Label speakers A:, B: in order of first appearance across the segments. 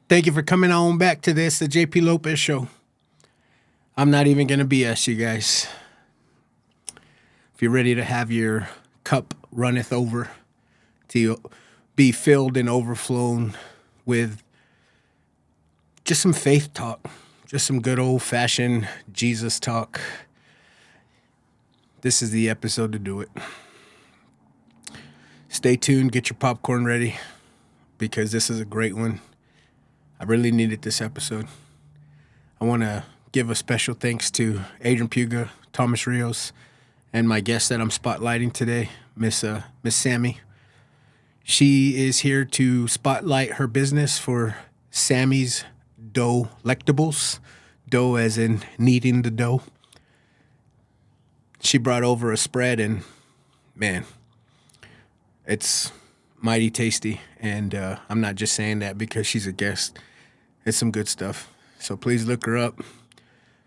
A: Thank you for coming on back to this, the JP Lopez Show. I'm not even going to BS you guys. If you're ready to have your cup runneth over, to be filled and overflown with just some faith talk, just some good old-fashioned Jesus talk, this is the episode to do it. Stay tuned, get your popcorn ready, because this is a great one. I really needed this episode. I want to give a special thanks to Adrian P, Thomas Rios, and my guest that I'm spotlighting today, Miss Sammie. She is here to spotlight her business for Sammie's Doughlectibles. Dough as in kneading the dough. She brought over a spread, and man, it's mighty tasty. And I'm not just saying that because she's a guest. It's some good stuff. So please look her up.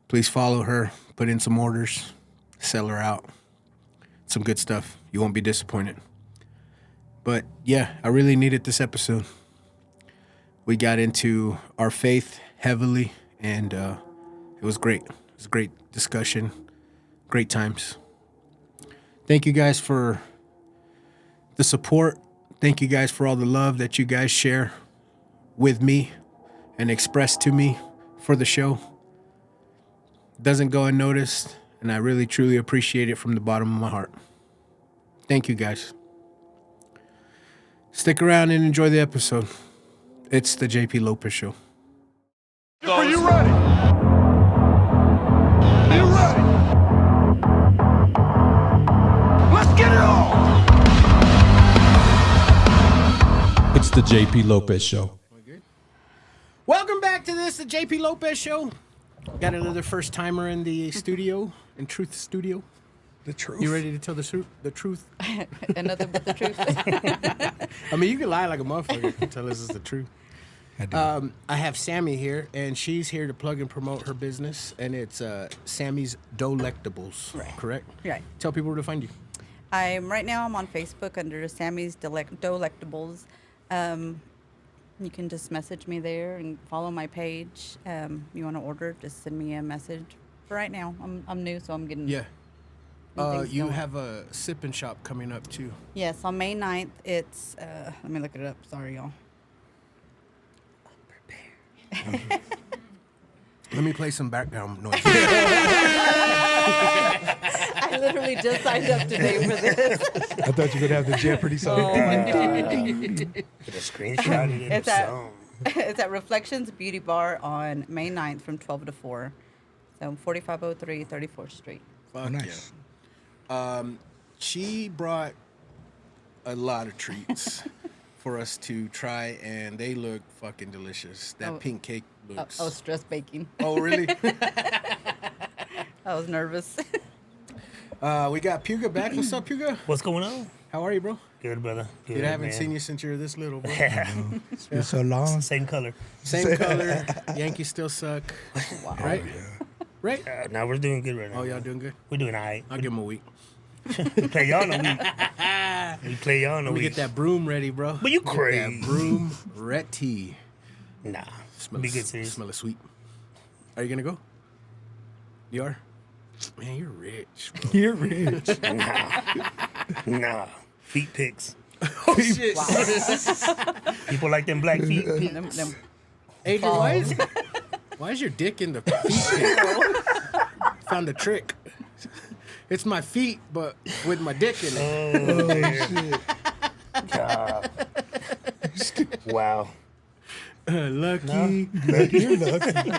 A: Please follow her. Put in some orders. Sell her out. Some good stuff. You won't be disappointed. But yeah, I really needed this episode. We got into our faith heavily, and it was great. It was a great discussion. Great times. Thank you guys for the support. Thank you guys for all the love that you guys share with me and express to me for the show. Doesn't go unnoticed, and I really, truly appreciate it from the bottom of my heart. Thank you guys. Stick around and enjoy the episode. It's the JP Lopez Show.
B: Are you ready? Are you ready? Let's get it on!
C: It's the JP Lopez Show.
A: Welcome back to this, the JP Lopez Show. Got another first timer in the studio, in Truth Studio.
D: The truth.
A: You ready to tell the truth?
E: Another but the truth.
A: I mean, you can lie like a motherfucker and tell us it's the truth. I have Sammie here, and she's here to plug and promote her business, and it's Sammie's Doughlectibles.
E: Right.
A: Correct?
E: Right.
A: Tell people where to find you.
E: Right now I'm on Facebook under Sammie's Doughlectibles. You can just message me there and follow my page. You want to order, just send me a message. For right now, I'm new, so I'm getting
A: Yeah.
E: things
A: You
E: going.
A: have a sipping shop coming up, too.
E: Yes, on May 9th, it's, let me look it up. Sorry, y'all.
A: Let me play some background noise.
E: I literally just signed up today for this.
D: I thought you were going to have the Jeopardy song.
E: Oh, my God.
F: Put a screenshot in
E: It's
F: the
E: at,
F: song.
E: it's at Reflections Beauty Bar on May 9th from 12 to 4. So 4503 34th Street.
A: Fuck
D: nice.
A: yeah. She brought a lot of treats for us to try, and they look fucking delicious. That pink cake looks...
E: Oh, stress baking.
A: Oh, really?
E: I was nervous.
A: We got Puga back. What's up, Puga?
F: What's going on?
A: How are you, bro?
F: Good, brother. Good,
A: Dude, I haven't
F: man.
A: seen you since you were this little, bro.
D: It's been so long.
F: Same color.
A: Same color. Yankees still suck.
E: Wow.
A: Right? Right?
F: Now we're doing good right now.
A: Oh, y'all doing good?
F: We're doing all right.
A: I'll give him a week.
F: We play y'all in a week. We play y'all in a
A: Let me
F: week.
A: get that broom ready, bro.
F: But you
A: Get
F: crazy.
A: that broom ready.
F: Nah.
A: Smell
F: Be
A: it,
F: good serious.
A: smell it sweet. Are you gonna go? You are? Man, you're rich, bro.
D: You're rich.
F: Nah. Feet pics.
A: Oh, shit.
F: People like them black feet.
E: Them
A: Adrian, why is your dick in the feet pic? Found a trick. It's my feet, but with my dick in it.
F: Wow.
A: Lucky.
D: You're lucky.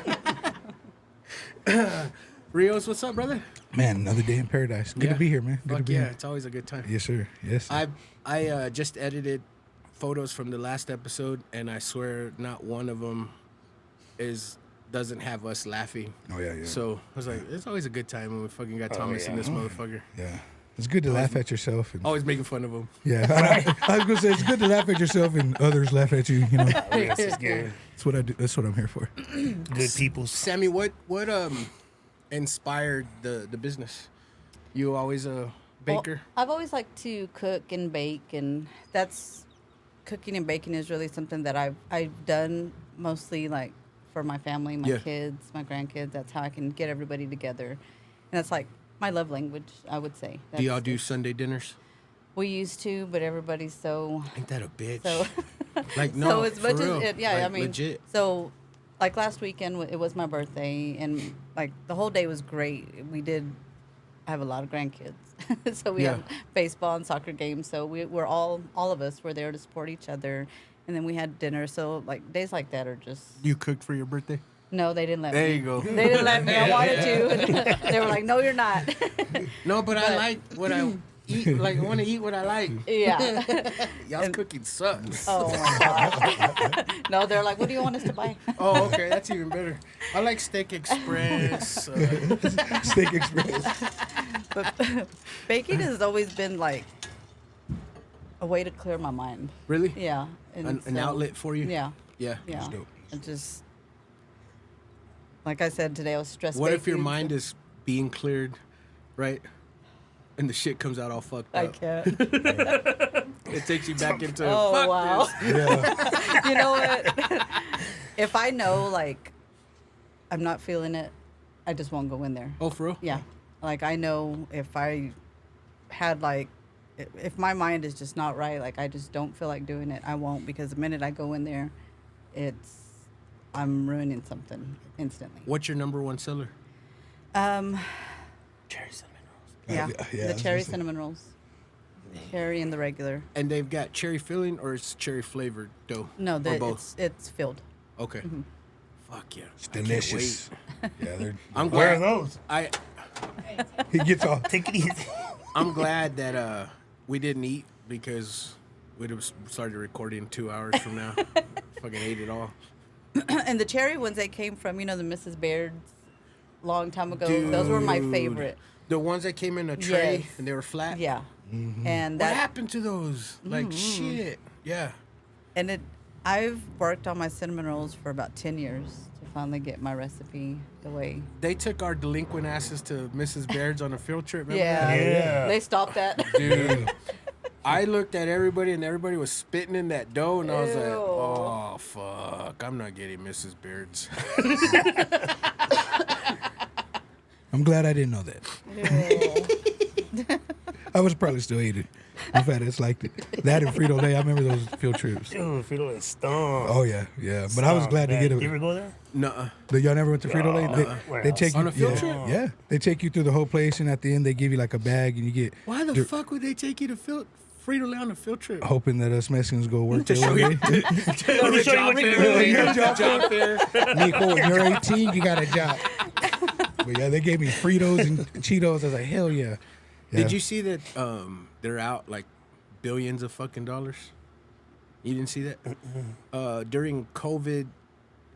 A: Rios, what's up, brother?
D: Man, another day in paradise. Good
A: Yeah.
D: to be here, man. Good to
A: Fuck
D: be
A: yeah,
D: here.
A: it's always a good time.
D: Yes, sir. Yes. Sir.
A: I just edited photos from the last episode, and I swear not one of them doesn't have us laughing.
D: Oh, yeah.
A: So I was like, it's always a good time when we fucking got Thomas
F: yeah.
A: in this motherfucker.
D: Yeah. It's good to laugh at yourself. And,
A: Always making fun of him.
D: yeah. I was going to say, it's good to laugh at yourself and others laugh at you. You know,
F: Yes, it's good.
D: that's what I do. That's what I'm here for.
F: Good people.
A: Sammie, what inspired the business? You always a baker?
E: Well, I've always liked to cook and bake, and cooking and baking is really something that I've done mostly like for my family, my
A: Yeah.
E: kids, my grandkids. That's how I can get everybody together. And that's like my love language, I would say.
A: Do y'all
E: That's-
A: do Sunday dinners?
E: We used to, but everybody's so
A: Ain't that a bitch?
E: so.
A: Like, no,
E: so as
A: for
E: much
A: real.
E: as it, yeah,
A: Like,
E: I mean,
A: legit.
E: so like last weekend it was my birthday, and like the whole day was great. I have a lot of grandkids, so we
A: Yeah.
E: have baseball and soccer games. So we're all of us were there to support each other, and then we had dinner. So like days like that are just
A: You cooked for your birthday?
E: no, they didn't let
A: There
E: me.
A: you go.
E: They didn't let me. I wanted to. They were like, "No, you're not."
A: No, but I like what I eat. Like, I want to eat what I like.
E: Yeah.
A: Y'all's cooking sucks.
E: Oh my gosh. No, they're like, "What do you want us to buy?"
A: Oh, okay, that's even better. I like Steak Express.
D: Steak Express.
E: But baking has always been like a way to clear my mind.
A: Really?
E: Yeah. And
A: An
E: so-
A: outlet for you?
E: Yeah.
A: Yeah.
E: Yeah.
D: dope.
E: It just, like I said today, I was stressed.
A: What if your mind is being cleared, right? And the shit comes out all fucked
E: I
A: up.
E: can't.
A: It takes you back into
E: Oh,
A: fuck
E: wow.
A: this.
D: Yeah.
E: You know what? If I know, like, I'm not feeling it, I just won't go in there.
A: Oh, for real?
E: Yeah. Like, I know if I had, like, if my mind is just not right, like, I just don't feel like doing it, I won't, because the minute I go in there, I'm ruining something instantly.
A: What's your number one seller?
F: Cherry cinnamon rolls.
E: Yeah,
D: Yeah, I
E: the
D: was
E: cherry
D: gonna say.
E: cinnamon rolls. Cherry and the regular.
A: And they've got cherry filling or it's cherry flavored dough?
E: No,
A: or both?
E: it's filled.
A: Okay.
E: Mm-hmm.
A: Fuck yeah.
D: It's
A: I can't
D: delicious.
A: wait.
D: Yeah, they're,
A: I'm
F: Where are
A: glad.
F: those?
D: he gets all.
F: Take it easy.
A: I'm glad that we didn't eat because we'd have started recording 2 hours from now. Fucking ate it all.
E: And the cherry ones that came from, the Mrs. Baird's long time ago. Those were my
A: Dude.
E: favorite.
A: The ones that came in a tray
E: Yes.
A: and they were flat.
E: Yeah.
D: Mm-hmm.
E: And
A: What
E: that
A: happened to those? Like shit. Yeah.
E: and I've worked on my cinnamon rolls for about 10 years to finally get my recipe the way.
A: They took our delinquent asses to Mrs. Baird's on a field trip. Remember
E: Yeah.
A: that?
F: Yeah.
E: They stopped that.
A: Dude. I looked at everybody and everybody was spitting in that dough and I was like,
E: Ew.
A: oh fuck, I'm not getting Mrs. Baird's.
D: I'm glad I didn't know that. I was probably still eating it. In fact, it's like that and Frito Lay. I remember those field trips.
F: Dude, Frito Lay stunk.
D: Oh yeah, yeah. But I was glad to get
F: You
D: it.
F: ever go there?
A: Nuh-uh.
D: Y'all never went to Frito Lay?
F: Where
D: They
F: else?
D: take you
A: On a field
D: yeah,
A: trip?
D: Yeah, they take you through the whole place, and at the end they give you like a bag, and you get.
A: Why the
D: dir-
A: fuck would they take you to Frito-Lay on a field trip?
D: Hoping that us Mexicans go work
A: To
D: their
A: show
D: way.
A: you.
F: Let me show you what you do.
A: Job fair.
D: Nico, when you're 18, you got a job. But yeah, they gave me Fritos and Cheetos. I was like, hell yeah. Yeah.
A: Did you see that they're out like billions of fucking dollars? You didn't see that? During COVID,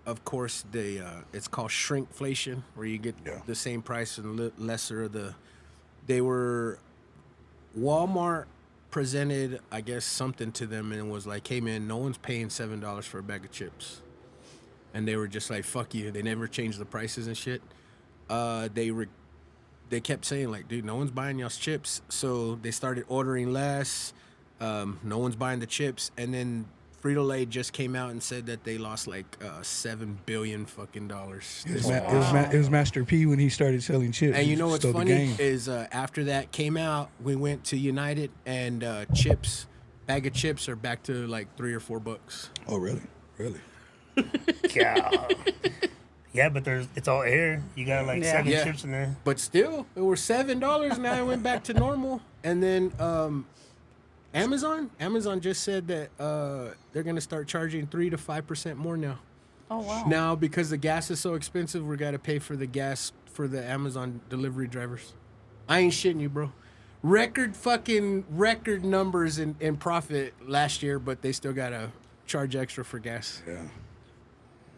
A: of course, it's called shrinkflation, where you get the same price and lesser of the. Walmart presented, I guess, something to them and was like, hey man, no one's paying $7 for a bag of chips. And they were just like, fuck you. They never changed the prices and shit. They kept saying like, dude, no one's buying y'all's chips. So they started ordering less. No one's buying the chips. And then Frito-Lay just came out and said that they lost like $7 billion fucking dollars.
D: It was Master P when he started selling chips.
A: And you
D: He
A: know what's
D: stole the
A: funny
D: game.
A: is after that came out, we went to United and bag of chips are back to like $3 or $4.
D: Oh, really? Really?
F: Yeah. Yeah, but it's all air. You got like
E: Yeah.
F: 7
A: Yeah.
F: chips in there.
A: But still, it was $7. Now it went back to normal. And then Amazon just said that they're gonna start charging 3 to 5% more now.
E: Oh wow.
A: Now because the gas is so expensive, we gotta pay for the gas for the Amazon delivery drivers. I ain't shitting you, bro. Record numbers in profit last year, but they still gotta charge extra for gas.
D: Yeah.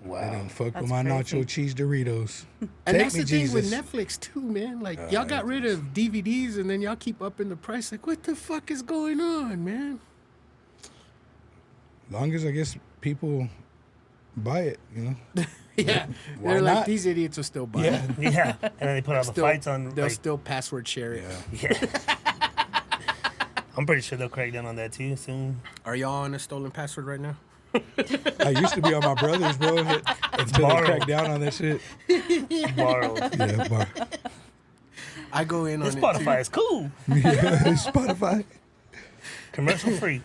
D: They
F: Wow.
D: done fuck
E: That's
D: with my
E: crazy.
D: nacho cheese Doritos.
A: And
D: Take
A: that's
D: me,
A: the thing
D: Jesus.
A: with Netflix too, man. Like y'all got rid of DVDs and then y'all keep upping the price. Like what the fuck is going on, man?
D: Long as I guess people buy it,
A: Yeah,
D: Why
A: they're like
D: not?
A: these idiots will still buy it.
F: Yeah. And then they put all the fights on.
A: They'll
F: Like,
A: still password share it.
F: yeah. I'm pretty sure they'll crack down on that too soon.
A: Are y'all on a stolen password right now?
D: I used to be on my brother's, bro. Until they
F: borrowed.
D: cracked down on that shit.
F: Borrowed.
D: Yeah,
A: I go in on
F: This
A: it too.
F: Spotify is cool.
D: yeah, Spotify.
F: Commercial free.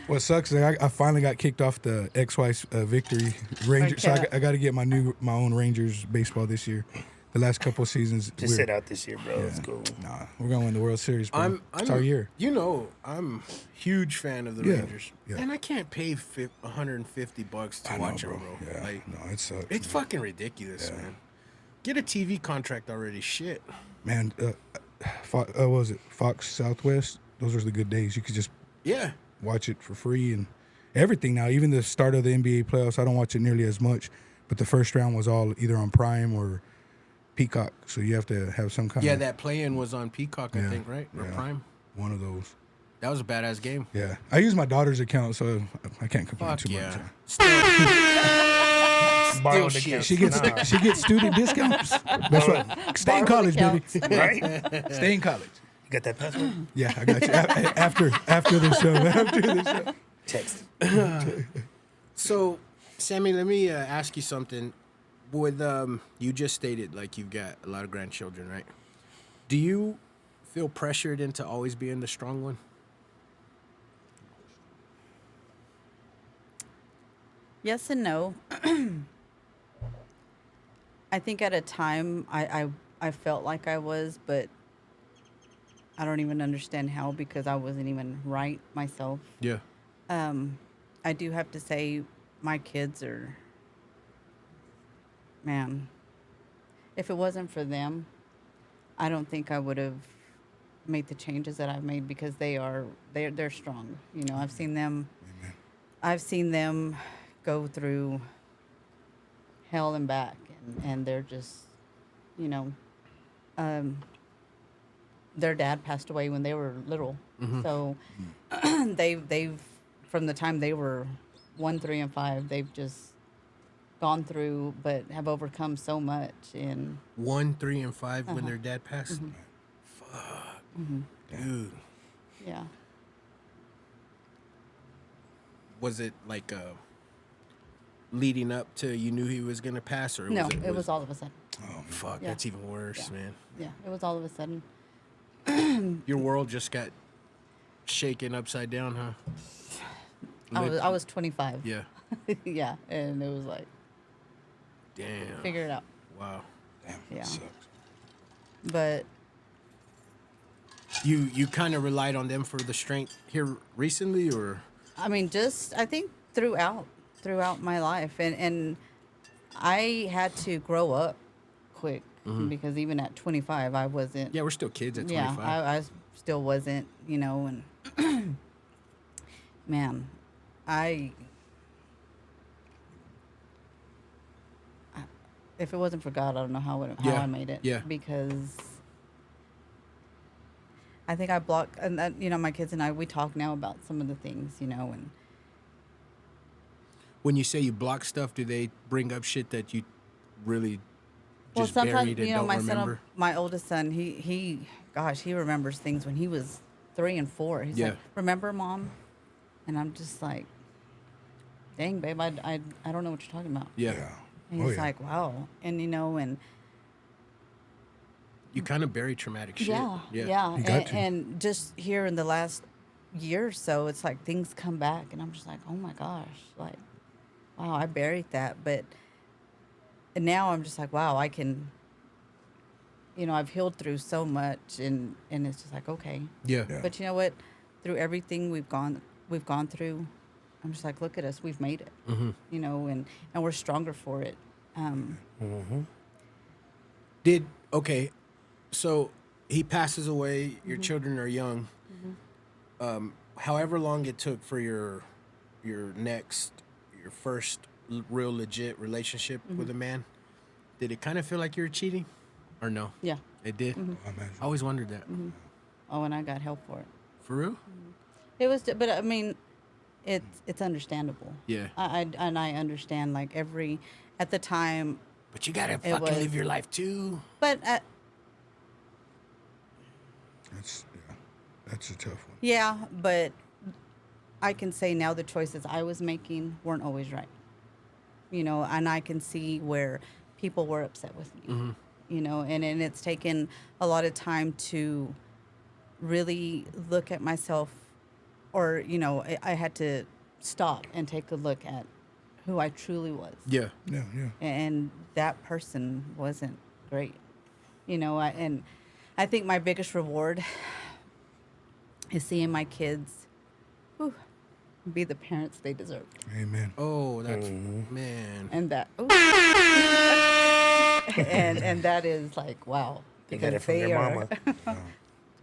D: What sucks is I finally got kicked off the XY Victory Ranger, so I got to get my own Rangers baseball this year. The last couple of seasons,
F: Just sit out this year, bro. It's cool.
D: Nah, we're gonna win the World Series, bro. It's our year.
A: You know, I'm a huge fan of the
D: Yeah,
A: Rangers,
D: yeah.
A: and I can't pay $150 to
D: I know,
A: watch them, bro.
D: Yeah,
A: Like,
D: no, it sucks.
A: it's fucking ridiculous, man. Get a TV contract already. Shit.
D: Man, what was it? Fox Southwest. Those were the good days. You could just
A: Yeah.
D: watch it for free and everything now. Even the start of the NBA playoffs, I don't watch it nearly as much. But the first round was all either on Prime or Peacock. So you have to have some kind
A: Yeah,
D: of
A: that play-in was on Peacock, I
D: Yeah,
A: think, right? Or
D: yeah.
A: Prime.
D: one of those.
A: That was a badass game.
D: Yeah, I use my daughter's account, so I can't complain
A: Fuck
D: too
A: yeah.
D: much.
F: Borrowed
A: shit.
F: accounts.
D: She gets
F: Nah.
D: she gets student discounts. That's right. Stay in
E: Borrowed
D: college, baby.
E: accounts.
D: Stay in college.
F: You got that password?
D: Yeah, I got you. After the show. After the show.
F: Text.
A: So, Sammie, let me ask you something. With you just stated like you've got a lot of grandchildren, right? Do you feel pressured into always being the strong one?
E: Yes and no. I think at a time I felt like I was, but I don't even understand how because I wasn't even right myself.
A: Yeah.
E: I do have to say my kids are, man, if it wasn't for them, I don't think I would have made the changes that I've made because they're strong. You know, I've seen them go through hell and back and they're just, you know, their dad passed away when they were little. So they've from the time they were 1, 3, and 5, they've just gone through, but have overcome so much. And
A: 1, 3, and 5 when their dad passed. Fuck, dude.
E: yeah,
A: Was it like leading up to you knew he was gonna pass, or
E: no,
A: was
E: it was all of a sudden.
A: Oh fuck,
E: Yeah.
A: that's even worse, man.
E: Yeah, it was all of a sudden.
A: Your world just got shaken upside down, huh?
E: I was 25.
A: Yeah.
E: Yeah, and it was like
A: Damn.
E: figure it out.
A: Wow.
D: Damn,
E: Yeah.
D: sucks.
E: But
A: You kind of relied on them for the strength here recently, or
E: I mean, just I think throughout my life, and I had to grow up quick because even at 25, I wasn't.
A: yeah, we're still kids at
E: Yeah,
A: 25.
E: I still wasn't, you know, and man, if it wasn't for God, I don't know how
A: Yeah,
E: I made it.
A: yeah.
E: Because I think I blocked, and that, you know, my kids and I, we talk now about some of the things, you know, and
A: When you say you block stuff, do they bring up shit that you really
E: well,
A: just
E: sometimes,
A: buried and
E: you know,
A: don't
E: my
A: remember?
E: son, my oldest son, he remembers things when he was 3 and 4. He's
A: Yeah.
E: like, "Remember, Mom?" And I'm just like, "Dang, babe, I don't know what you're talking about."
A: Yeah.
D: Yeah.
E: And
D: Oh,
E: he's
D: yeah.
E: like, "Wow," and you know, and
A: You kind of bury traumatic shit.
E: yeah,
D: You got to.
E: and just here in the last year or so, it's like things come back, and I'm just like, "Oh my gosh!" Like, wow, I buried that, but and now I'm just like, "Wow, I can." You know, I've healed through so much, and it's just like, okay.
A: Yeah.
D: Yeah.
E: But you know what? Through everything we've gone through, I'm just like, look at us, we've made it.
A: Mm-hmm.
E: You know, and we're stronger for it.
A: Okay, so he passes away.
E: Mm-hmm.
A: Your children are young. However long it took for your first real legit relationship
E: Mm-hmm.
A: with a man, did it kind of feel like you were cheating, or no?
E: Yeah.
A: It did.
E: Mm-hmm.
D: I imagine.
A: I always wondered that.
E: Oh, and I got help for it.
A: For real?
E: It was, but I mean, it's understandable.
A: Yeah.
E: I understand like at the time,
A: But you gotta
E: It
A: fucking
E: was-
A: live your life too.
E: but
D: That's a tough one.
E: yeah, but I can say now the choices I was making weren't always right. You know, and I can see where people were upset with me. You know, and it's taken a lot of time to really look at myself, or you know, I had to stop and take a look at who I truly was.
A: Yeah.
D: Yeah, yeah.
E: And that person wasn't great. You know, and I think my biggest reward is seeing my kids be the parents they deserve.
D: Amen.
A: Oh, that's man.
E: And that and that is like, wow.
F: They got it
E: because
F: from their
E: are-
F: mama.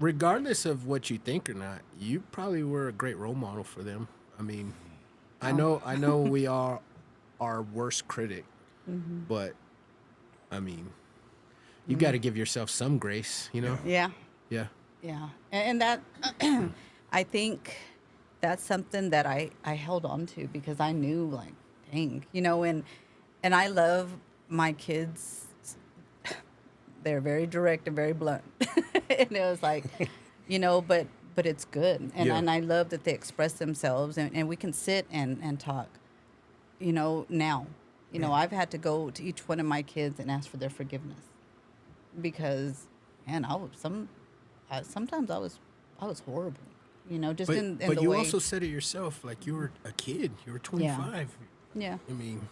A: Regardless of what you think or not, you probably were a great role model for them. I mean, I know we are our worst critic, but I mean, you got to give yourself some grace, you know?
E: Yeah.
A: Yeah.
E: Yeah. And that, I think that's something that I held on to because I knew, like, dang, you know, and I love my kids. They're very direct and very blunt. And it was like, you know, but it's good. And,
A: Yeah.
E: and I love that they express themselves and we can sit and talk, you know, now. You know, I've had to go to each one of my kids and ask for their forgiveness because, man, sometimes I was horrible, you know, just in
A: But
E: the
A: you
E: way.
A: also said it yourself, like you were a kid. You were 25.
E: Yeah,
A: I mean,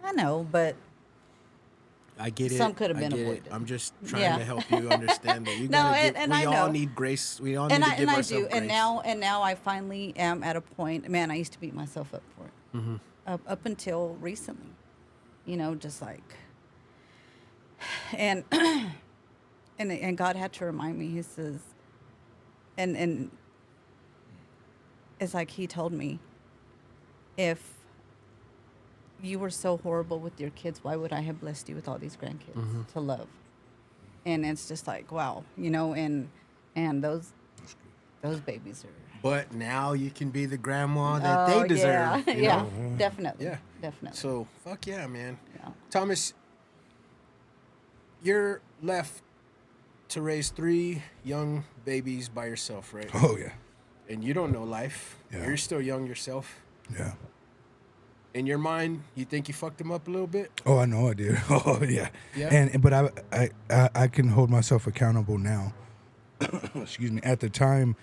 E: I know, but
A: I get it.
E: Some could have
A: I
E: been
A: get it.
E: avoided.
A: I'm just trying
E: Yeah.
A: to help you understand that you
E: No,
A: gotta
E: and
A: we
E: I
A: all
E: know.
A: need grace. We all need
E: and
A: to
E: I
A: give
E: and I
A: ourselves
E: do,
A: grace.
E: and now I finally am at a point. Man, I used to beat myself up for it, up until recently, you know, just like, and and God had to remind me. He says, and it's like He told me, if you were so horrible with your kids, why would I have blessed you with all these grandkids to love? And it's just like, wow, you know, and those babies are.
A: But now you can be the grandma that they deserve.
E: Yeah,
A: you
E: yeah,
A: know?
E: definitely,
A: Yeah.
E: definitely.
A: So fuck yeah, man.
E: Yeah.
A: Thomas, you're left to raise 3 young babies by yourself, right?
D: Oh yeah,
A: And you don't know life.
D: Yeah.
A: You're still young yourself.
D: yeah.
A: In your mind, you think you fucked them up a little bit?
D: Oh, I know I did. Oh yeah.
A: Yeah?
D: But I can hold myself accountable now. Excuse me. At the time,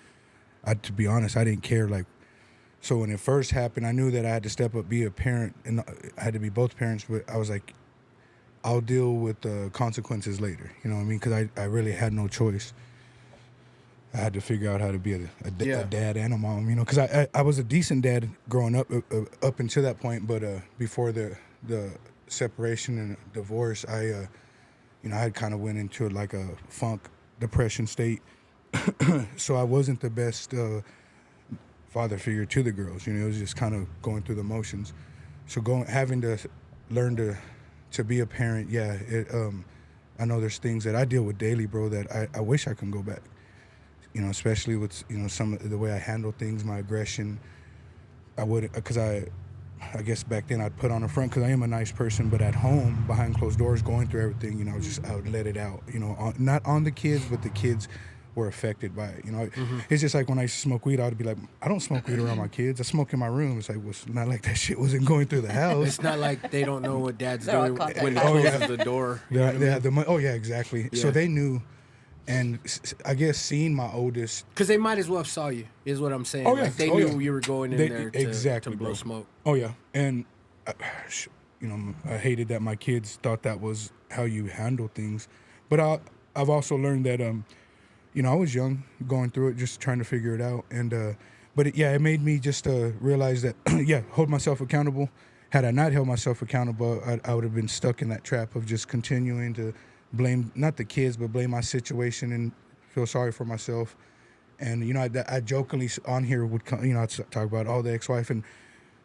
D: to be honest, I didn't care. Like, so when it first happened, I knew that I had to step up, be a parent, and I had to be both parents. But I was like, I'll deal with the consequences later. You know what I mean? Because I really had no choice. I had to figure out how to be a dad and a mom, you know, because I was a decent dad growing up until that point, but before the separation and divorce, I had kind of went into like a funk depression state, so I wasn't the best father figure to the girls, you know. It was just kind of going through the motions. So having to learn to be a parent, I know there's things that I deal with daily, bro, that I wish I can go back. You know, especially with, you know, some of the way I handle things, my aggression. I would, because I guess back then I'd put on a front because I am a nice person, but at home, behind closed doors, going through everything, you know, I would let it out, you know, not on the kids, but the kids were affected by it, you know. It's just like when I used to smoke weed, I'd be like, I don't smoke weed around my kids. I smoke in my room. It's like, well, it's not like that shit wasn't going through the house.
A: It's not like they don't know what dad's
E: They're all
A: doing
E: contact
A: when he
E: lenses.
A: closes the door. You know what I mean?
D: Oh yeah, exactly. So
A: Yeah.
D: they knew, and I guess seeing my oldest.
A: Because they might as well have saw you, is what I'm saying.
D: Oh, yeah.
A: Like they
D: Oh,
A: knew
D: yeah.
A: you were going in
D: They-
A: there
D: exactly,
A: to blow
D: bro.
A: smoke.
D: Oh yeah, and you know, I hated that my kids thought that was how you handle things, but I've also learned that you know, I was young, going through it, just trying to figure it out, and but it made me just realize that hold myself accountable. Had I not held myself accountable, I would have been stuck in that trap of just continuing to blame not the kids, but blame my situation and feel sorry for myself. And you know, I jokingly on here would you know, I'd talk about the ex-wife, and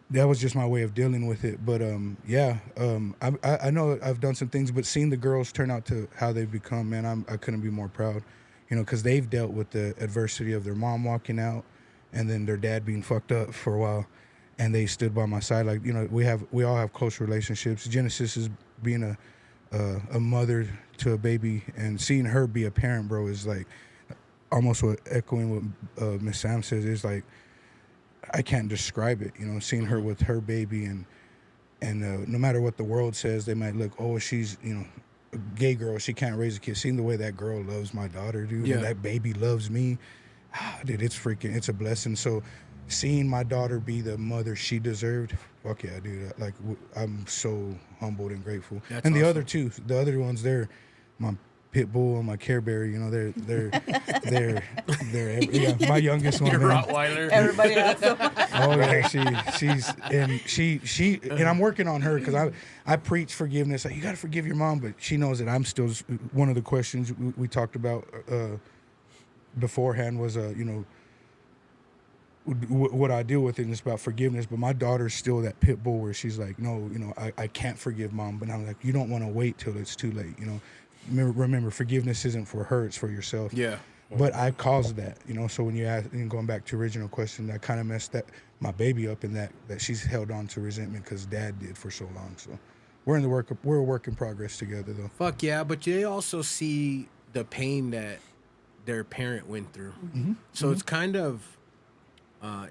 D: that was just my way of dealing with it. But I know I've done some things, but seeing the girls turn out to how they've become, man, I couldn't be more proud. You know, because they've dealt with the adversity of their mom walking out, and then their dad being fucked up for a while, and they stood by my side. Like, you know, we all have close relationships. Genesis is being a mother to a baby, and seeing her be a parent, bro, is like almost what echoing what Miss Sam says. Is like I can't describe it. You know, seeing her with her baby and no matter what the world says, they might look, oh, she's, you know, a gay girl, she can't raise a kid. Seeing the way that girl loves my daughter, dude, and that baby loves me, dude, it's a blessing. So seeing my daughter be the mother she deserved, fuck yeah, dude. Like, I'm so humbled and grateful.
A: That's
D: and the
A: awesome.
D: other two, the other ones, they're my pit bull and my Care Bear. You know, they're yeah, my youngest one.
A: Your
D: man.
A: Rottweiler.
E: Everybody has them.
D: Oh yeah, she and I'm working on her because I preach forgiveness. Like, you got to forgive your mom, but she knows that I'm still. One of the questions we talked about beforehand was you know, what I deal with, and it's about forgiveness. But my daughter's still that pit bull where she's like, no, you know, I can't forgive mom. But I'm like, you don't want to wait till it's too late. You know, remember, forgiveness isn't for her; it's for yourself.
A: Yeah.
D: But I caused that, you know. So when you ask, and going back to original question, I kind of messed my baby up in that she's held on to resentment because dad did for so long. So we're a work in progress together, though.
A: Fuck yeah, but they also see the pain that their parent went through.
D: Mm-hmm.
A: So it's kind of,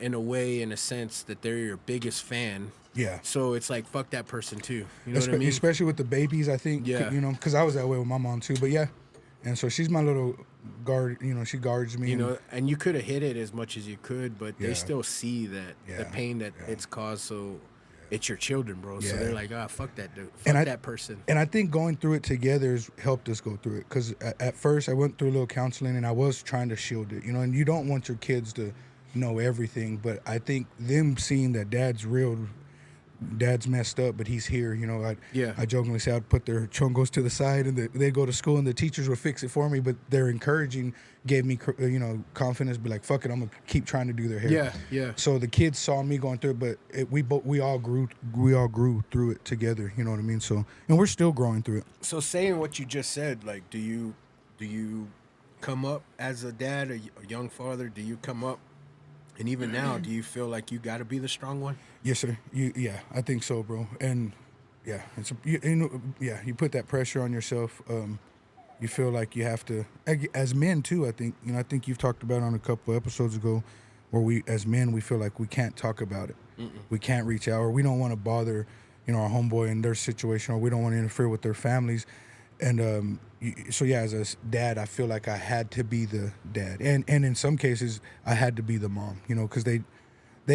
A: in a way, in a sense, that they're your biggest fan.
D: Yeah.
A: So it's like, fuck that person too. You know what I mean?
D: Especially with the babies, I think.
A: Yeah.
D: You know, because I was that way with my mom too. But yeah, and so she's my little guard. You know, she guards me.
A: You know, and you could have hit it as much as you could, but
D: Yeah.
A: they still see that the pain that it's caused. So it's your children, bro. So
D: Yeah.
A: they're like, fuck that dude. Fuck that person.
D: And I think going through it together has helped us go through it. Because at first I went through a little counseling and I was trying to shield it, you know, and you don't want your kids to know everything. But I think them seeing that dad's real, dad's messed up, but he's here, you know. I jokingly say I'd put their chongos to the side and they'd go to school and the teachers would fix it for me. But their encouraging gave me, you know, confidence. Be like, fuck it, I'm going to keep trying to do their hair.
A: Yeah, yeah.
D: So the kids saw me going through it, but we all grew through it together. You know what I mean? So, and we're still growing through it.
A: So saying what you just said, like, do you come up as a dad, a young father? Do you come up, and even now, do you feel like you got to be the strong one?
D: Yes, sir. Yeah, I think so, bro. And yeah, you put that pressure on yourself. You feel like you have to, as men too. I think you've talked about on a couple of episodes ago, where we as men we feel like we can't talk about it. We can't reach out, or we don't want to bother, you know, our homeboy in their situation, or we don't want to interfere with their families. And so yeah, as a dad, I feel like I had to be the dad, and in some cases I had to be the mom, you know, because they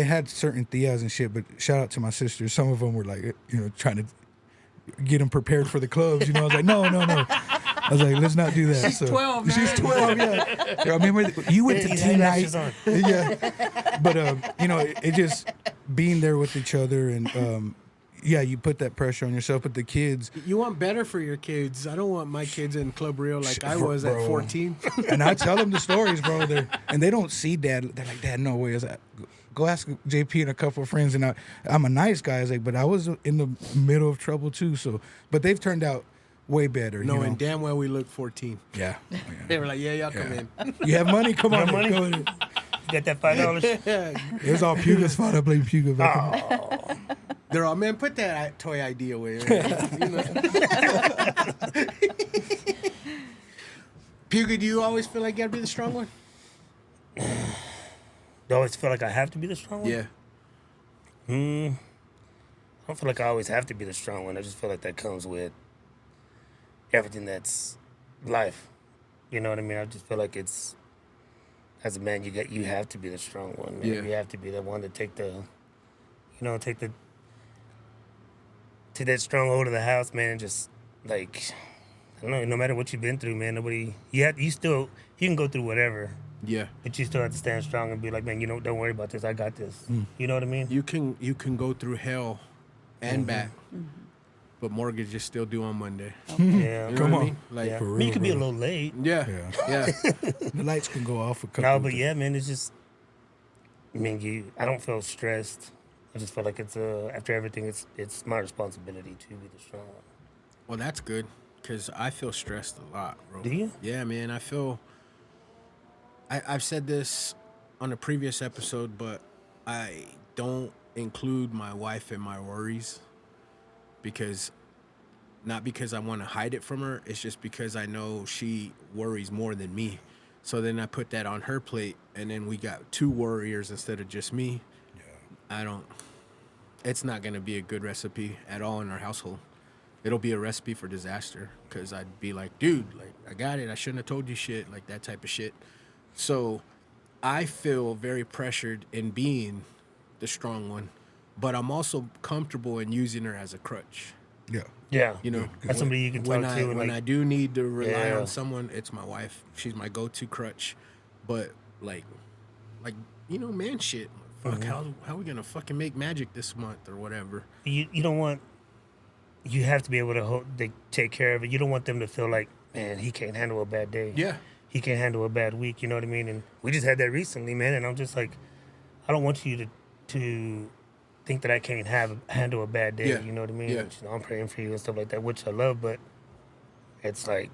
D: had certain tias and shit. But shout out to my sisters. Some of them were like, you know, trying to get them prepared for the clubs. You know, I was like, no. I was like, let's not do that.
A: She's 12, man.
D: She's 12, yeah. I remember you went to teen night. Yeah. But, you know, it just being there with each other and, yeah, you put that pressure on yourself. But the kids.
A: You want better for your kids. I don't want my kids in Club Rio like I was at 14.
D: And I tell them the stories, bro. And they don't see dad. They're like, Dad, no way. I was like, go ask JP and a couple of friends. And I'm a nice guy. I was like, but I was in the middle of trouble too. So, but they've turned out way better.
A: No,
D: you know?
A: and damn well we look 14.
D: Yeah.
A: They were like, yeah, y'all come in.
D: You have money? Come on.
F: money?
D: Go in.
F: You got that $5?
D: It was all Puga's fault. I blame Puga. Back
A: They're all, man, put that toy ID away. Man. You know? Puga, do you always feel like you gotta be the strong one?
F: Do I always feel like I have to be the strong one?
A: Yeah.
F: I don't feel like I always have to be the strong one. I just feel like that comes with everything that's life. You know what I mean? I just feel like it's, as a man, you have to be the strong one. Man.
A: Yeah.
F: You have to be the one to take that strong hold of the house, man. And just like, I don't know. No matter what you've been through, man, you can go through whatever.
A: Yeah.
F: But you still have to stand strong and be like, man, you know, don't worry about this. I got this. You know what I mean?
A: You can go through hell and back, but mortgage is still due on Monday.
F: Yeah.
A: You know
D: Come
A: what I
D: on.
A: mean? Like,
F: Yeah.
D: For
F: I mean,
D: real,
F: you could be a
D: bro.
F: little late.
A: yeah.
D: The lights can go off a couple.
F: No, but yeah, man, it's just, I mean, I don't feel stressed. I just feel like it's after everything, it's my responsibility to be the strong one.
A: Well, that's good, because I feel stressed a lot, bro.
F: Do you?
A: Yeah, man. I've said this on a previous episode, but I don't include my wife in my worries not because I want to hide it from her. It's just because I know she worries more than me. So then I put that on her plate, and then we got two worriers instead of just me. I don't. It's not gonna be a good recipe at all in our household. It'll be a recipe for disaster because I'd be like, dude, like I got it. I shouldn't have told you shit, like that type of shit. So I feel very pressured in being the strong one, but I'm also comfortable in using her as a crutch.
D: Yeah.
F: Yeah.
A: You know,
F: That's somebody you can talk to. And
A: when
F: like,
A: I do need to rely
F: Yeah.
A: on someone, it's my wife. She's my go-to crutch. But like you know, man, shit. Fuck, how are we gonna fucking make magic this month or whatever?
F: you don't want. You have to be able to take care of it. You don't want them to feel like, man, he can't handle a bad day.
A: Yeah.
F: He can't handle a bad week. You know what I mean? And we just had that recently, man. And I'm just like, I don't want you to think that I can't handle a bad day.
A: Yeah.
F: You know what I mean?
A: Yeah.
F: You know, I'm praying for you and stuff like that, which I love. But it's like,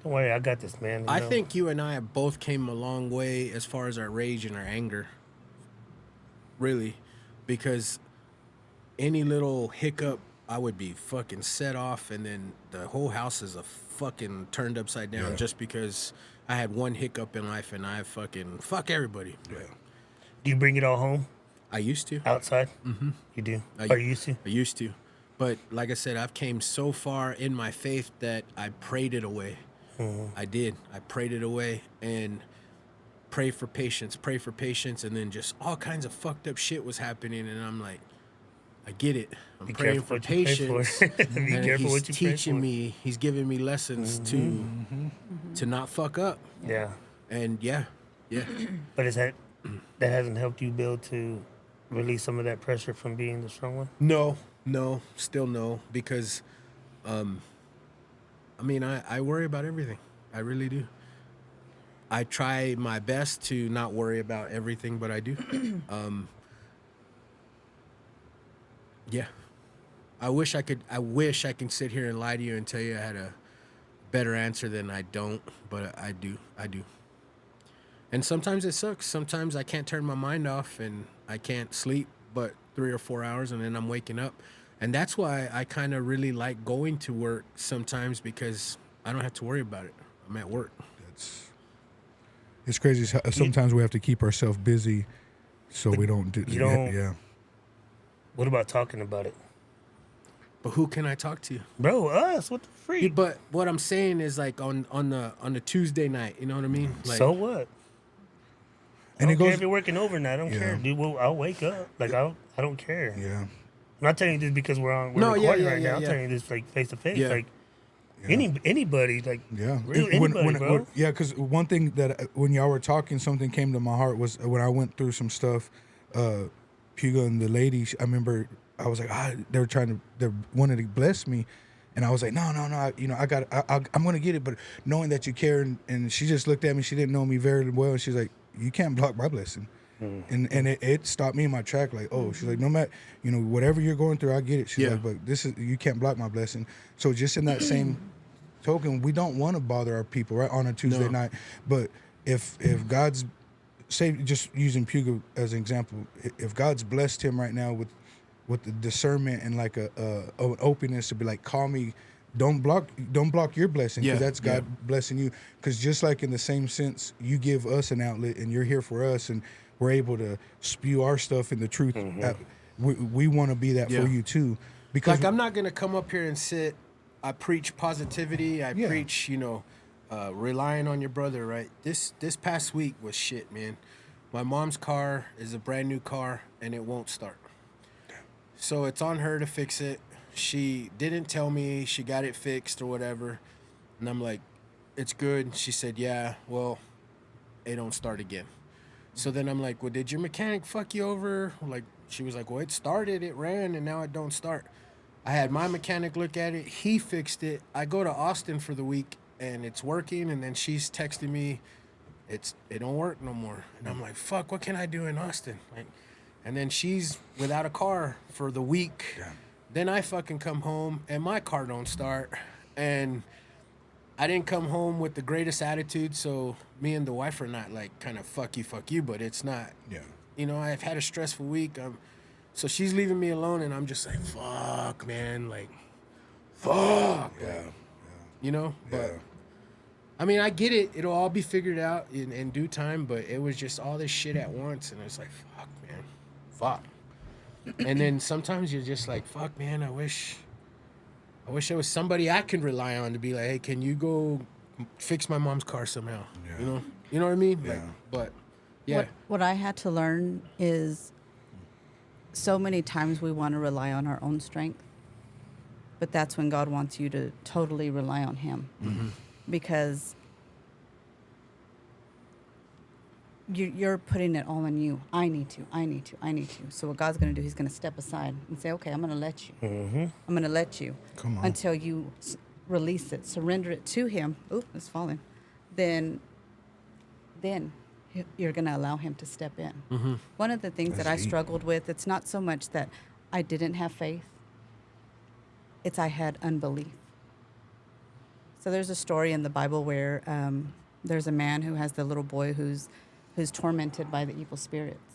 F: don't worry, I got this, man. You
A: I
F: know?
A: think you and I have both came a long way as far as our rage and our anger. Really. Because any little hiccup, I would be fucking set off, and then the whole house is a fucking turned upside down just because I had one hiccup in life and I fucking fuck everybody.
D: Yeah.
F: Do you bring it all home
A: I used to.
F: outside? Mm-hmm. You do?
A: I-
F: Or you used to?
A: I used to. But like I said, I've came so far in my faith that I prayed it away. I did. I prayed it away and pray for patience, and then just all kinds of fucked up shit was happening, and I'm like, I get it. I'm
F: Be
A: praying
F: careful
A: for
F: what you pray for.
A: patience.
F: Be
A: and
F: careful
A: he's
F: what you pray
A: teaching
F: for.
A: me, he's giving me lessons to not fuck up.
F: Yeah.
A: And yeah.
F: But that hasn't helped you build to release some of that pressure from being the strong one?
A: No, still no, because I mean, I worry about everything. I really do. I try my best to not worry about everything, but I do. Yeah. I wish I could sit here and lie to you and tell you I had a better answer than I don't, but I do. And sometimes it sucks. Sometimes I can't turn my mind off and I can't sleep but 3 or 4 hours, and then I'm waking up. And that's why I kind of really like going to work sometimes, because I don't have to worry about it. I'm at work.
D: It's crazy. Sometimes we have to keep ourselves busy so we don't do.
F: You don't-
D: Yeah.
F: What about talking about it?
A: But who can I talk to?
F: Bro, us, what the freak?
A: But what I'm saying is, like, on the Tuesday night, you know what I mean? Like,
F: So what?
D: And
F: I
D: it
F: don't care
D: goes.
F: if you're working overnight. I don't
D: Yeah.
F: care, dude. Well, I'll wake up. Like, I don't care.
D: Yeah.
F: I'm not telling you this because we're
A: No, yeah,
F: recording
A: yeah,
F: right
A: yeah,
F: now. I'm
A: yeah.
F: telling you this like face to face.
A: Yeah.
F: Like anybody, like
D: Yeah.
F: real anybody, bro.
D: Yeah, because one thing that when y'all were talking, something came to my heart was when I went through some stuff. Puga and the lady, I remember I was like, they wanted to bless me. And I was like, no, I'm going to get it. But knowing that you care, and she just looked at me, she didn't know me very well. And she's like, you can't block my blessing. And it stopped me in my track. Like, oh, she's like, no matter, whatever you're going through, I get it. She's like, but you can't block my blessing. So just in that same token, we don't want to bother our people, right, on a Tuesday night. But if God's, say, just using Puga as an example, if God's blessed him right now with the discernment and like an openness to be like, call me, don't block your blessing, because that's God blessing you. Because just like in the same sense, you give us an outlet and you're here for us, and we're able to spew our stuff in the truth. We want to be that for you too. Because
A: like, I'm not gonna come up here and sit. I preach positivity. I preach, relying on your brother. Right. This past week was shit, man. My mom's car is a brand new car and it won't start. So it's on her to fix it. She didn't tell me she got it fixed or whatever. And I'm like, it's good. She said, yeah, well, it don't start again. So then I'm like, well, did your mechanic fuck you over? Like, she was like, well, it started, it ran, and now it don't start. I had my mechanic look at it. He fixed it. I go to Austin for the week, and it's working. And then she's texting me, it don't work no more. And I'm like, fuck, what can I do in Austin? Like, and then she's without a car for the week. Yeah. Then I fucking come home, and my car don't start. And I didn't come home with the greatest attitude, so me and the wife are not like kind of fuck you, but it's not. Yeah. I've had a stressful week. So she's leaving me alone, and I'm just like, fuck, man, like, fuck.
D: Yeah.
A: But I mean, I get it. It'll all be figured out in due time, but it was just all this shit at once, and it's like, fuck, man. Fuck. And then sometimes you're just like, fuck, man, I wish there was somebody I could rely on to be like, hey, can you go fix my mom's car somehow?
D: Yeah.
A: You know what I mean? Like,
D: Yeah.
A: but yeah,
E: What I had to learn is so many times we want to rely on our own strength, but that's when God wants you to totally rely on Him. Because you're putting it all on you. I need to. So what God's going to do, He's going to step aside and say, okay, I'm going to let you. I'm going to let you.
D: Come on.
E: Until you release it, surrender it to Him. Oop, it's falling. Then you're going to allow Him to step in. One of the things that I
D: That's deep.
E: struggled with, it's not so much that I didn't have faith. It's I had unbelief. So there's a story in the Bible where there's a man who has the little boy who's tormented by the evil spirits.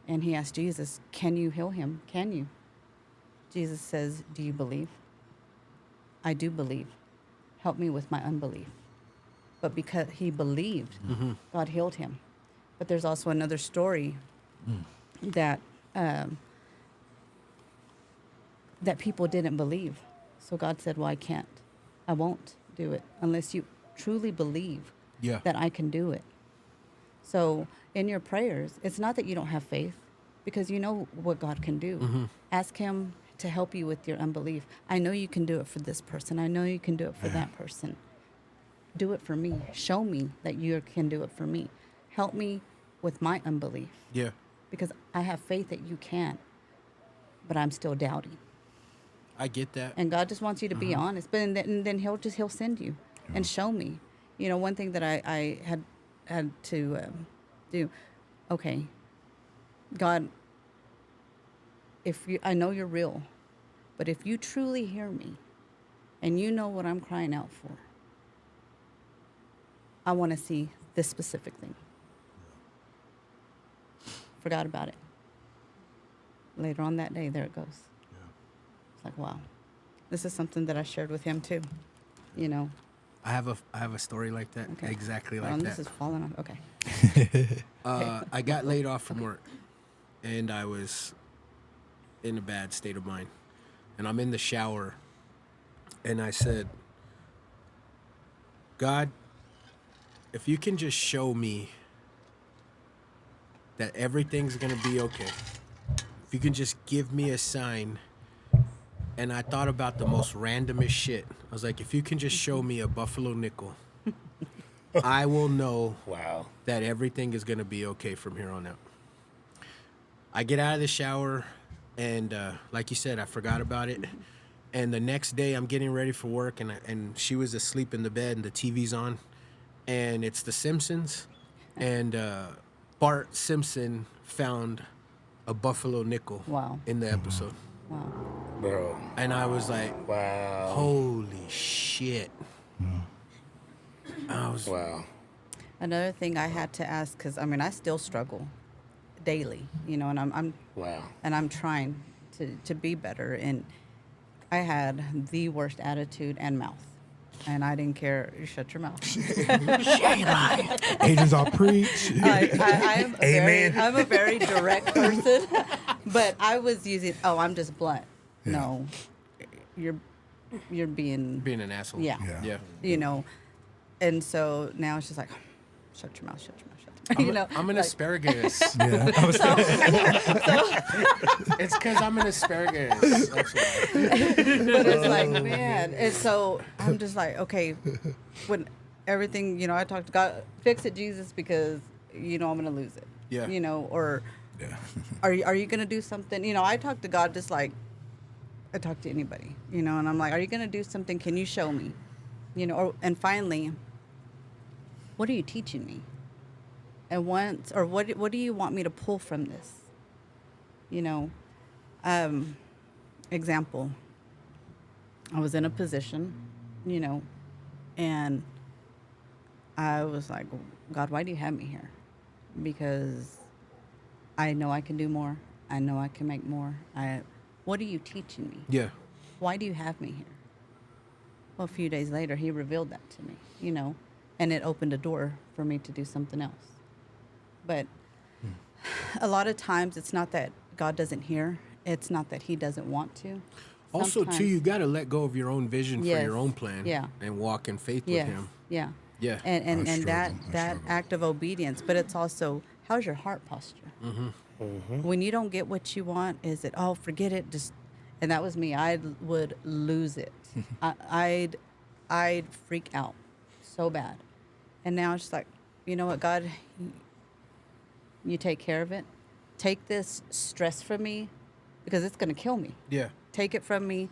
E: And he asked Jesus, can you heal him? Can you? Jesus says, do you believe? I do believe. Help me with my unbelief. But because he believed, God healed him. But there's also another story that that people didn't believe. So God said, well, I won't do it unless you truly believe
A: yeah,
E: that I can do it. So in your prayers, it's not that you don't have faith, because you know what God can do. Ask Him to help you with your unbelief. I know you can do it for this person. I know you can do it for that person. Do it for me. Show me that you can do it for me. Help me with my unbelief,
A: yeah.
E: because I have faith that you can, but I'm still doubting.
A: I get that.
E: And God just wants you to be honest. But then He'll send you and show me. You know, one thing that I had to do. Okay, God, I know you're real, but if you truly hear me, and you know what I'm crying out for, I want to see this specific thing. Forgot about it. Later on that day, there it goes. It's like, wow, this is something that I shared with him too. You know.
A: I have a story like that,
E: Okay.
A: exactly like
E: This
A: that.
E: is falling off. Okay.
A: I got laid off from work, and I was in a bad state of mind. And I'm in the shower, and I said, God, if you can just show me that everything's going to be okay, if you can just give me a sign. And I thought about the most randomest shit. I was like, if you can just show me a buffalo nickel, I will know
F: Wow.
A: that everything is going to be okay from here on out. I get out of the shower, and like you said, I forgot about it. And the next day, I'm getting ready for work, and she was asleep in the bed, and the TV's on. And it's The Simpsons. And Bart Simpson found a buffalo nickel
E: Wow.
A: in the episode.
E: Wow.
F: Bro.
A: And I was like,
F: Wow.
A: holy shit. I was,
F: Wow.
E: Another thing I had to ask, because I still struggle daily, you know, and I'm
F: Wow.
E: and I'm trying to be better. And I had the worst attitude and mouth, and I didn't care. You shut your mouth.
D: Agents all preach.
E: I'm
F: Amen.
E: I'm a very direct person, but I was using. Oh, I'm just blunt.
D: Yeah.
E: No, you're being.
A: being an asshole.
E: Yeah.
A: Yeah.
E: You know, and so now it's just like, shut your mouth, shut your mouth, shut your mouth.
A: I'm an
E: like-
A: asparagus.
D: Yeah. I was
A: It's because I'm an asparagus. That's why.
E: But it's like, man. And so I'm just like, okay, when everything, you know, I talk to God, fix it, Jesus, because, you know, I'm going to lose it.
A: Yeah.
E: You know, or
D: yeah.
E: are you going to do something? You know, I talk to God just like I talk to anybody, you know, and I'm like, are you going to do something? Can you show me? You know, and finally, what are you teaching me? And what do you want me to pull from this? You know, example, I was in a position, you know, and I was like, God, why do you have me here? Because I know I can do more. I know I can make more. What are you teaching me?
A: Yeah.
E: Why do you have me here? Well, a few days later, he revealed that to me, you know, and it opened a door for me to do something else. But a lot of times it's not that God doesn't hear. It's not that he doesn't want to.
A: Also, too,
E: Sometimes-
A: you got to let go of your own vision for
E: Yes.
A: your own plan.
E: Yeah.
A: And walk in faith
E: Yes.
A: with him.
E: Yeah.
A: Yeah.
E: And
D: I
E: that
D: struggle. I
E: that
D: struggle.
E: act of obedience, but it's also, how's your heart posture? When you don't get what you want, is it, oh, forget it, just, and that was me. I would lose it. I'd freak out so bad. And now it's just like, you know what, God, you take care of it. Take this stress from me because it's going to kill me.
A: Yeah.
E: Take it from me.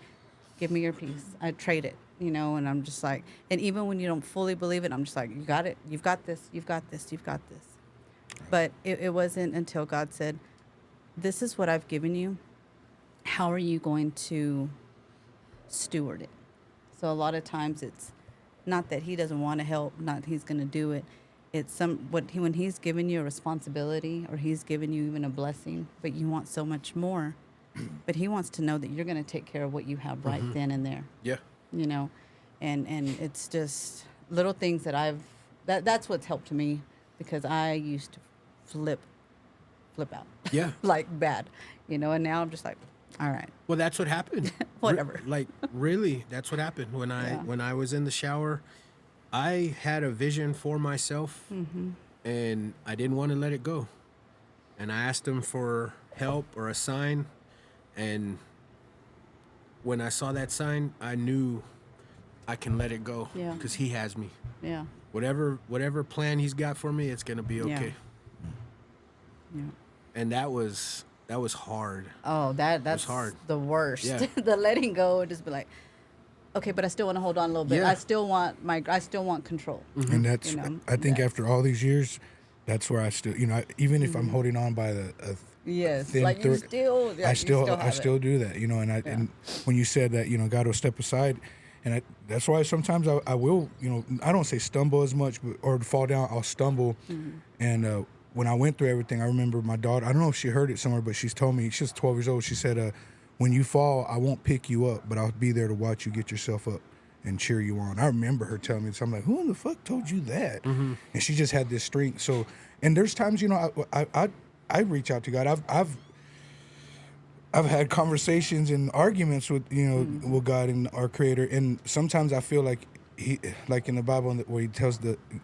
E: Give me your peace. I trade it, and I'm just like, and even when you don't fully believe it, I'm just like, you got it. You've got this. You've got this. You've got this. But it wasn't until God said, this is what I've given you. How are you going to steward it? So a lot of times it's not that he doesn't want to help, not that he's going to do it. It's when he's given you a responsibility or he's given you even a blessing, but you want so much more, but he wants to know that you're going to take care of what you have right then and there,
A: Yeah.
E: and it's just little things that that's what's helped me, because I used to flip out.
A: Yeah.
E: Like bad, and now I'm just like, all right.
A: Well, that's what happened.
E: Whatever.
A: Really, that's what happened when I was in the shower. I had a vision for myself, and I didn't want to let it go. And I asked him for help or a sign, and when I saw that sign, I knew I can let it go
E: Yeah.
A: because he has me.
E: Yeah.
A: Whatever plan he's got for me, it's gonna be okay.
E: Yeah.
A: And that was hard.
E: Oh, that's
A: hard.
E: the worst.
A: Yeah.
E: The letting go and just be like, okay, but I still want to hold on a little bit.
A: Yeah.
E: I still want control.
D: And that's, I think
E: that's-
D: after all these years, that's where I still, even if I'm holding on by a
E: Yes,
D: thin
E: like you
D: thread,
E: still. Yeah,
D: I
E: you
D: still
E: have it.
D: do that, and when you said that, God will step aside, and that's why sometimes I will, I don't say stumble as much, or fall down, I'll stumble, and when I went through everything, I remember my daughter, I don't know if she heard it somewhere, but she's told me, she's 12 years old, she said, when you fall, I won't pick you up, but I'll be there to watch you get yourself up and cheer you on. I remember her telling me this. I'm like, who in the fuck told you that? And she just had this strength. So, and there's times, I reach out to God. I've had conversations and arguments with, with God and our Creator. And sometimes I feel like like in the Bible where he tells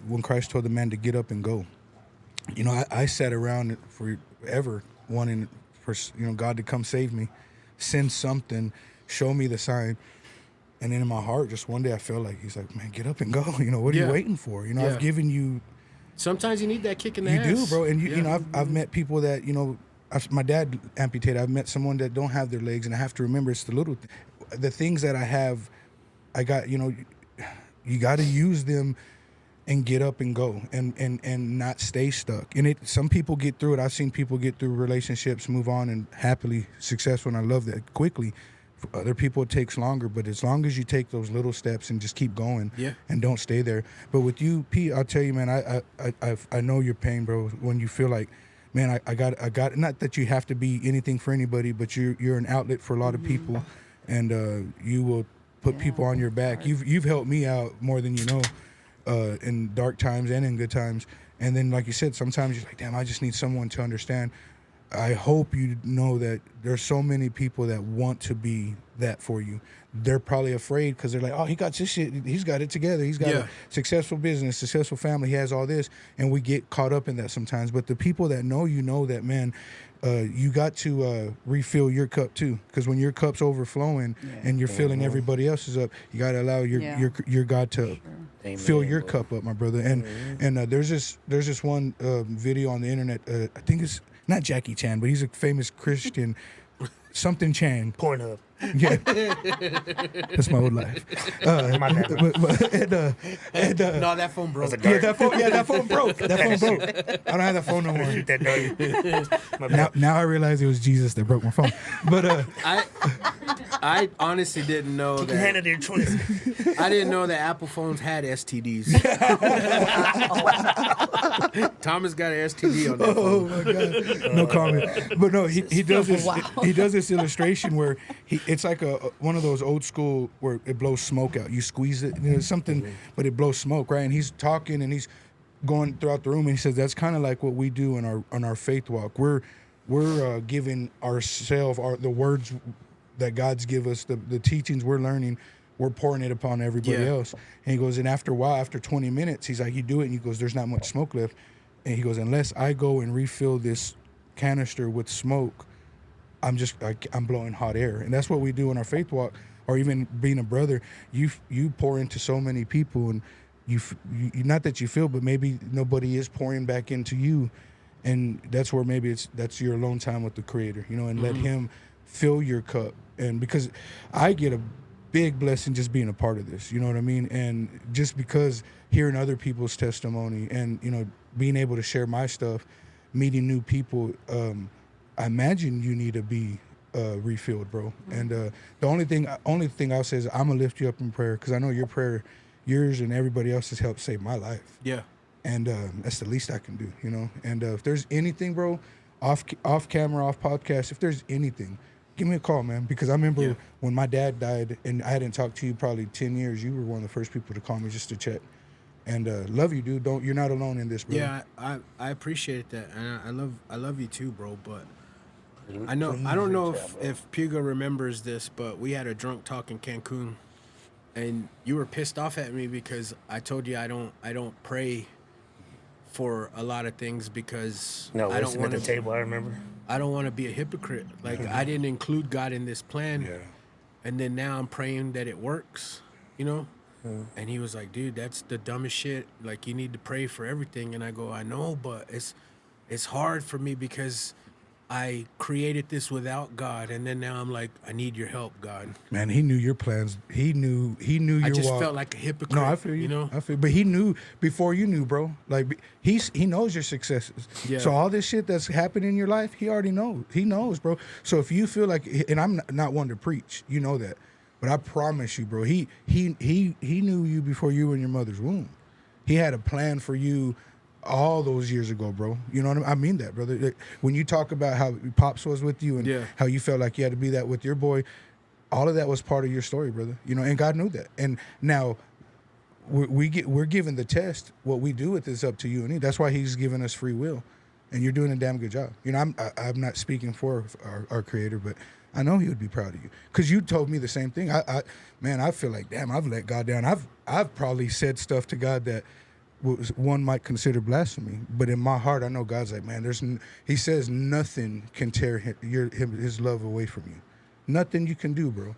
D: when Christ told the man to get up and go, I sat around forever wanting for, God to come save me, send something, show me the sign. And then in my heart, just one day I felt like he's like, man, get up and go. What are you waiting for? I've given you.
A: Sometimes you need that kick in the
D: You
A: ass.
D: do, bro. And I've met people that, my dad amputated. I've met someone that don't have their legs, and I have to remember it's the things that I have. I got, you got to use them and get up and go and not stay stuck. And some people get through it. I've seen people get through relationships, move on, and happily successful. And I love that quickly. For other people, it takes longer. But as long as you take those little steps and just keep going, and don't stay there. But with you, Pete, I'll tell you, man, I know your pain, bro. When you feel like, man, I got. Not that you have to be anything for anybody, but you're an outlet for a lot of people, and you will put people on your back. You've helped me out more than you know, in dark times and in good times. And then, like you said, sometimes you're like, damn, I just need someone to understand. I hope you know that there's so many people that want to be that for you. They're probably afraid because they're like, oh, he got this shit. He's got it together. He's got a successful business, successful family. He has all this. And we get caught up in that sometimes. But the people that know, that, man, you got to refill your cup too. Because when your cup's overflowing and you're filling everybody else's up, you got to allow your God to fill your cup up, my brother. And there's this one video on the internet. I think it's not Jackie Chan, but he's a famous Christian, something Chan.
F: Pornhub.
D: Yeah, that's my old life.
F: My bad.
A: No, that phone broke.
D: That phone broke. That phone broke. I don't have that phone no more.
F: That note. My bad.
D: Now I realize it was Jesus that broke my phone. But
A: I honestly didn't know
F: You can handle
A: that.
F: their choice.
A: I didn't know that Apple phones had STDs. Thomas got an STD on that
D: oh
A: phone.
D: my God, no comment. But no, he does this. He does this illustration where it's like one of those old school where it blows smoke out. You squeeze it, something, but it blows smoke, right? And he's talking and he's going throughout the room, and he says that's kind of like what we do in our faith walk. we're giving ourselves the words that God's give us, the teachings we're learning, we're pouring it upon everybody else. And he goes, and after a while, after 20 minutes, he's like, you do it, and he goes, there's not much smoke left. And he goes, unless I go and refill this canister with smoke, I'm blowing hot air. And that's what we do in our faith walk, or even being a brother. You pour into so many people, and you not that you feel, but maybe nobody is pouring back into you. And that's where maybe that's your alone time with the Creator, and let him fill your cup. And because I get a big blessing just being a part of this, you know what I mean? And just because hearing other people's testimony and, being able to share my stuff, meeting new people, I imagine you need to be refilled, bro. And the only thing I'll say is I'm going to lift you up in prayer, because I know your prayer, yours and everybody else's, helped save my life.
A: Yeah.
D: And that's the least I can do, And if there's anything, bro, off camera, off podcast, if there's anything, give me a call, man. Because I remember when my dad died, and I hadn't talked to you probably 10 years. You were one of the first people to call me just to check. And love you, dude. You're not alone in this, bro.
A: Yeah, I appreciate that, and I love you too, bro. But I don't know if Puga remembers this, but we had a drunk talk in Cancun, and you were pissed off at me because I told you I don't pray for a lot of things because
F: No,
A: I don't want
F: at the table. I remember.
A: I don't want to be a hypocrite. Like I didn't include God in this plan, and then now I'm praying that it works, And he was like, "Dude, that's the dumbest shit. Like you need to pray for everything." And I go, "I know, but it's hard for me because I created this without God, and then now I'm like, I need your help, God."
D: Man, he knew your plans. He knew your
A: I just
D: walk.
A: felt like a hypocrite.
D: No, I feel you.
A: I
D: but he knew before you knew, bro. Like he knows your successes.
A: Yeah.
D: So all this shit that's happened in your life, he already knows. He knows, bro. So if you feel like, and I'm not one to preach, you know that, but I promise you, bro, he knew you before you were in your mother's womb. He had a plan for you all those years ago, bro. You know what I mean? I mean that, brother. Like, when you talk about how Pops was with you and how you felt like you had to be that with your boy, all of that was part of your story, brother. And God knew that. And now we're given the test. What we do with this up to you and he. That's why he's given us free will. And you're doing a damn good job. I'm not speaking for our Creator, but I know he would be proud of you. Because you told me the same thing. I feel like, damn, I've let God down. I've probably said stuff to God that one might consider blasphemy, but in my heart, I know God's like, man, he says nothing can tear his love away from you. Nothing you can do, bro.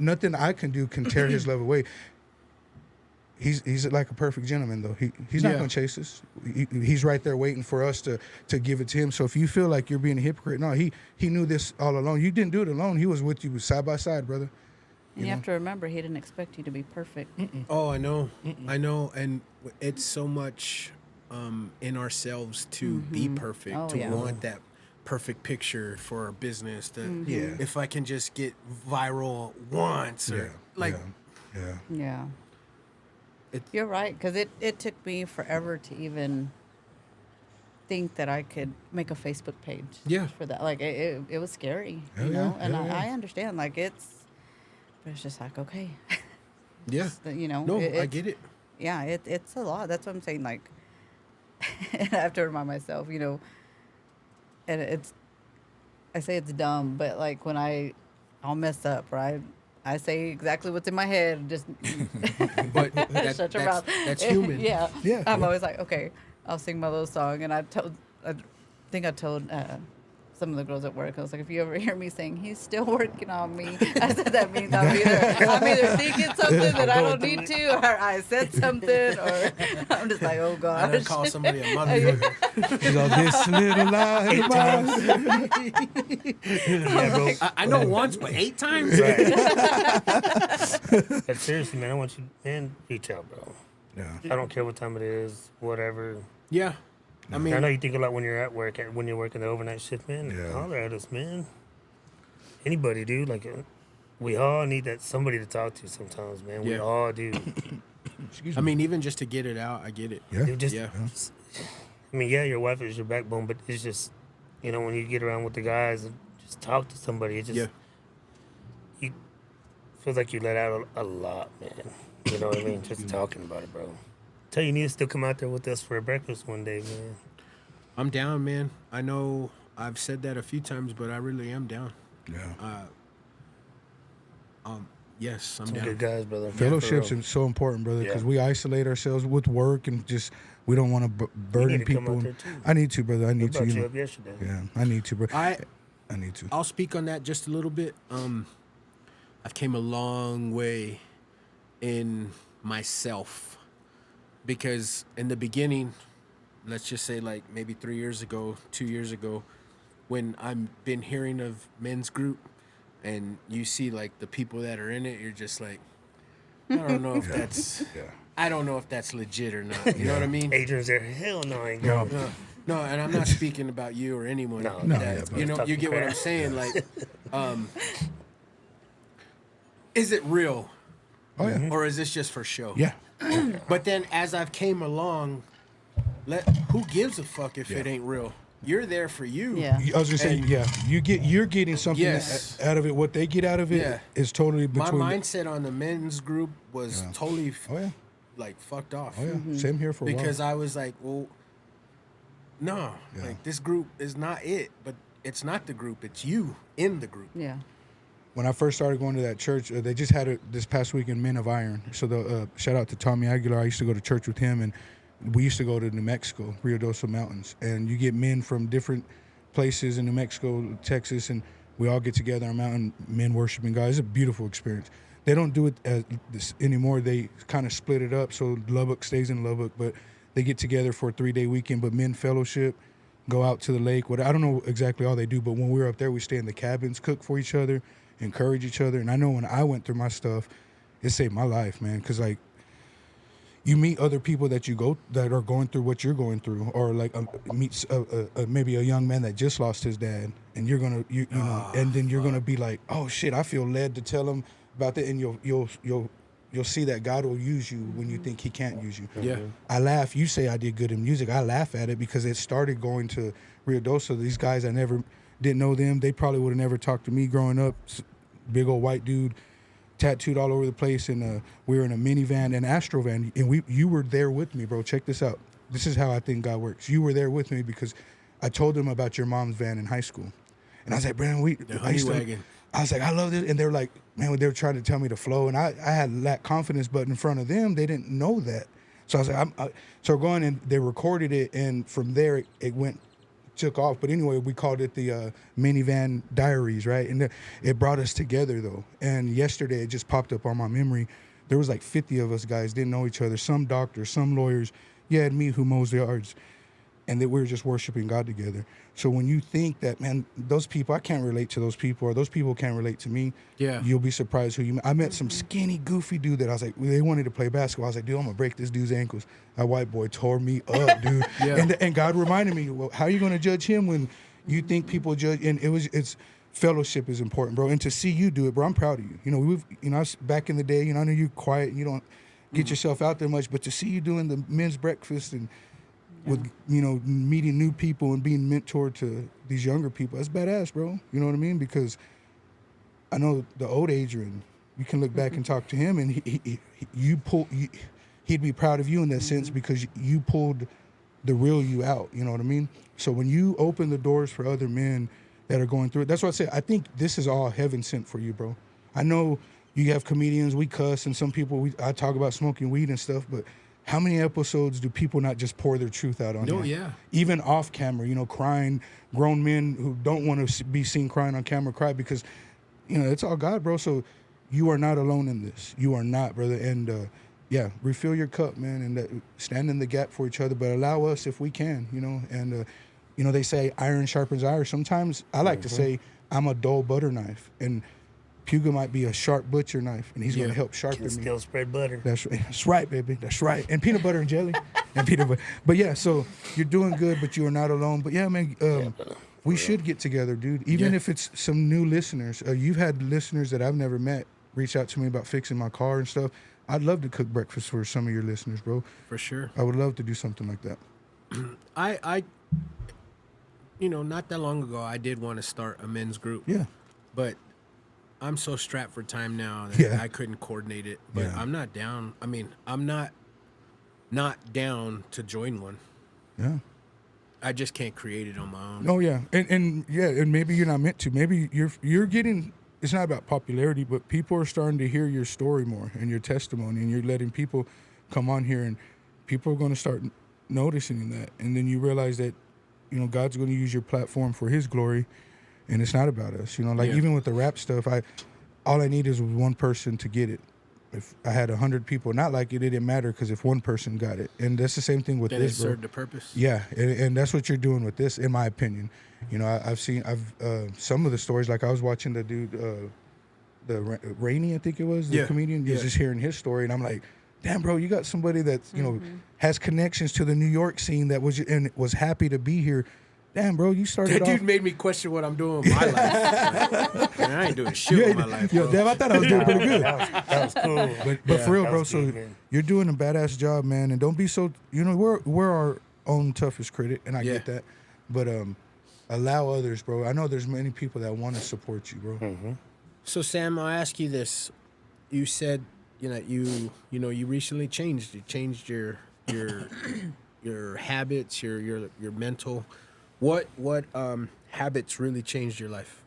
D: Nothing I can do can tear his love away. He's like a perfect gentleman, though. He's not going to chase us. He's right there waiting for us to give it to him. So if you feel like you're being a hypocrite, no, he knew this all along. You didn't do it alone. He was with you side by side, brother.
E: You have to remember, he didn't expect you to be perfect.
A: Oh, I know. I know. And it's so much in ourselves to be perfect, want that perfect picture for our business. If I can just get viral once or
E: Yeah. You're right, because it took me forever to even think that I could make a Facebook page for that. Like, it was scary, And I understand, like, but it's just like, okay.
A: Yeah. No, I get it.
E: Yeah, it's a lot. That's what I'm saying. Like, and I have to remind myself, and I say it's dumb, but like when I'll mess up, right? I say exactly what's in my head, just
A: but
E: shut your mouth.
A: That's human.
E: Yeah. I'm always like, okay, I'll sing my little song, and I think I told some of the girls at work, I was like, if you ever hear me saying, he's still working on me, I said that means I'm either thinking something that I don't need to, or I said something, or I'm just like, oh gosh.
A: I done call somebody a motherfucker.
D: She's all, this little lie of mine.
A: I know once, but 8 times?
F: But seriously, man, I want you, man, reach out, bro.
D: Yeah.
F: I don't care what time it is, whatever.
A: Yeah. I mean,
F: I know you think a lot when you're at work, when you're working the overnight shift, man.
D: Yeah.
F: Holler at us, man. Anybody, dude. Like, we all need somebody to talk to sometimes, man. We all do.
D: Excuse
A: I
D: me.
A: mean, even just to get it out, I get it.
D: Yeah.
F: Dude, I mean, your wife is your backbone, but it's just, when you get around with the guys and just talk to somebody, it just, you feels like you let out a lot, man. You know what I mean? Just talking about it, bro. Tell you need to still come out there with us for a breakfast one day, man.
A: I'm down, man. I know I've said that a few times, but I really am down.
D: Yeah.
A: Yes, I'm
F: Some
A: down.
F: good guys, brother.
D: Fellowships
F: For real.
D: is so important, brother, because
F: Yeah.
D: we isolate ourselves with work and just we don't want to burden
F: need to come
D: people.
F: out there, too.
D: I need to, brother. I
F: I
D: need to.
F: brought
D: You
F: you
D: know.
F: up yesterday.
D: Yeah, I need to, bro.
A: I
D: I need to.
A: I'll speak on that just a little bit. I've came a long way in myself because in the beginning, let's just say like maybe 3 years ago, 2 years ago, when I've been hearing of men's group and you see like the people that are in it, you're just like, I don't know if that's, I don't know if that's legit or not. You know what I mean?
F: Adrian's there. Hell no, I ain't going.
A: No, and I'm not speaking about you or anyone.
F: No,
A: that,
F: but
A: you know, you get what I'm saying. Like, is it real?
D: Oh yeah.
A: Or is this just for show?
D: Yeah.
A: But then as I've came along, who gives a fuck if it ain't real? You're there for you.
E: Yeah.
D: I was gonna say,
A: And-
D: yeah, you're getting something
A: Yes.
D: out of it. What they get out of it is
A: Yeah.
D: totally
A: My
D: between.
A: mindset on the men's group was totally
D: Oh yeah.
A: like fucked off.
D: Oh yeah. Same here for a
A: Because
D: while.
A: I was like, well, no, like this group is not it, but it's not the group, it's you in the group.
E: Yeah.
D: When I first started going to that church, they just had it this past weekend, Men of Iron. So the shout out to Tommy Aguilar. I used to go to church with him, and we used to go to New Mexico, Rio Doso Mountains, and you get men from different places in New Mexico, Texas, and we all get together on a mountain, men worshiping God. It's a beautiful experience. They don't do it this anymore. They kind of split it up, so Lubbock stays in Lubbock, but they get together for a 3-day weekend. But men fellowship, go out to the lake. I don't know exactly all they do, but when we were up there, we stay in the cabins, cook for each other, encourage each other. And I know when I went through my stuff, it saved my life, man, because like you meet other people that are going through what you're going through, or like meet maybe a young man that just lost his dad, and you're gonna you know, and then you're gonna be like, oh shit, I feel led to tell him about that, and you'll see that God will use you when you think He can't use you.
A: Yeah.
D: I laugh. You say I did good in music. I laugh at it because it started going to Rio Doso. These guys, I never didn't know them. They probably would have never talked to me growing up. Big old white dude, tattooed all over the place, and we were in a minivan, an Astro van, and you were there with me, bro. Check this out. This is how I think God works. You were there with me because I told them about your mom's van in high school, and I was like, Brandon, I was like, I love this, and they were like, man, they were trying to tell me to flow, and I had that confidence, but in front of them, they didn't know that. So I was like, so we're going, and they recorded it, and from there it took off. But anyway, we called it the Minivan Diaries, right? And it brought us together, though. And yesterday, it just popped up on my memory. There was like 50 of us guys, didn't know each other, some doctors, some lawyers. You had me who mows the yards. And that we were just worshiping God together. So when you think that, man, those people, I can't relate to those people, or those people can't relate to me, you'll be surprised who you met. I met some skinny, goofy dude that I was like, they wanted to play basketball. I was like, dude, I'm going to break this dude's ankles. That white boy tore me up, dude. And God reminded me, well, how are you going to judge him when you think people judge? And it's fellowship is important, bro. And to see you do it, bro, I'm proud of you. You know, back in the day, I know you're quiet, you don't get yourself out there much, but to see you doing the men's breakfast and with, meeting new people and being mentored to these younger people, that's badass, bro. You know what I mean? Because I know the old Adrian, you can look back and talk to him, and he'd be proud of you in that sense because you pulled the real you out. You know what I mean? So when you open the doors for other men that are going through it, that's what I say. I think this is all heaven sent for you, bro. I know you have comedians, we cuss, and some people, I talk about smoking weed and stuff, but how many episodes do people not just pour their truth out on?
A: No,
D: there?
A: yeah.
D: Even off camera, crying, grown men who don't want to be seen crying on camera cry because, it's all God, bro. So you are not alone in this. You are not, brother. And, refill your cup, man, and stand in the gap for each other, but allow us if we can, And, they say iron sharpens iron. Sometimes I like to say I'm a dull butter knife, and Puga might be a sharp butcher knife, and he's going to help sharpen me.
F: Still spread butter.
D: That's right, baby. That's right. And peanut butter and jelly. And peanut butter. But yeah, so you're doing good, but you are not alone. But yeah, man, we should get together, dude. Even if it's some new listeners. You've had listeners that I've never met reach out to me about fixing my car and stuff. I'd love to cook breakfast for some of your listeners, bro.
A: For sure.
D: I would love to do something like that.
A: I not that long ago, I did want to start a men's group.
D: Yeah.
A: But I'm so strapped for time now that I couldn't coordinate it. But
D: Yeah.
A: I'm not down. I mean, I'm not down to join one.
D: Yeah.
A: I just can't create it on my own.
D: Oh yeah, and maybe you're not meant to. Maybe you're getting. It's not about popularity, but people are starting to hear your story more and your testimony, and you're letting people come on here, and people are going to start noticing that, and then you realize that, God's going to use your platform for His glory, and it's not about us. Even with the rap stuff, all I need is one person to get it. If I had 100 people not like it, it didn't matter, because if one person got it, and that's the same thing with
A: Then
D: this,
A: it
D: bro.
A: served a purpose.
D: Yeah, and that's what you're doing with this, in my opinion. I've seen some of the stories. Like I was watching the dude, the Rainey, I think it was, the comedian.
A: Yeah.
D: Just hearing his story, and I'm like, damn, bro, you got somebody that's has connections to the New York scene that was happy to be here. Damn, bro, you started
A: That
D: off.
A: dude made me question what I'm doing with my life. Man, I ain't doing shit with my life, bro.
D: Damn, I thought I was doing pretty good.
F: That was cool.
D: But for real,
F: that
D: bro,
F: was
D: so
F: good, man.
D: you're doing a badass job, man, and don't be so. We're our own toughest critic, and I get that. But allow others, bro. I know there's many people that want to support you, bro.
F: Mm-hmm.
A: So Sam, I'll ask you this: you said you recently changed. You changed your habits, your mental. What habits really changed your life?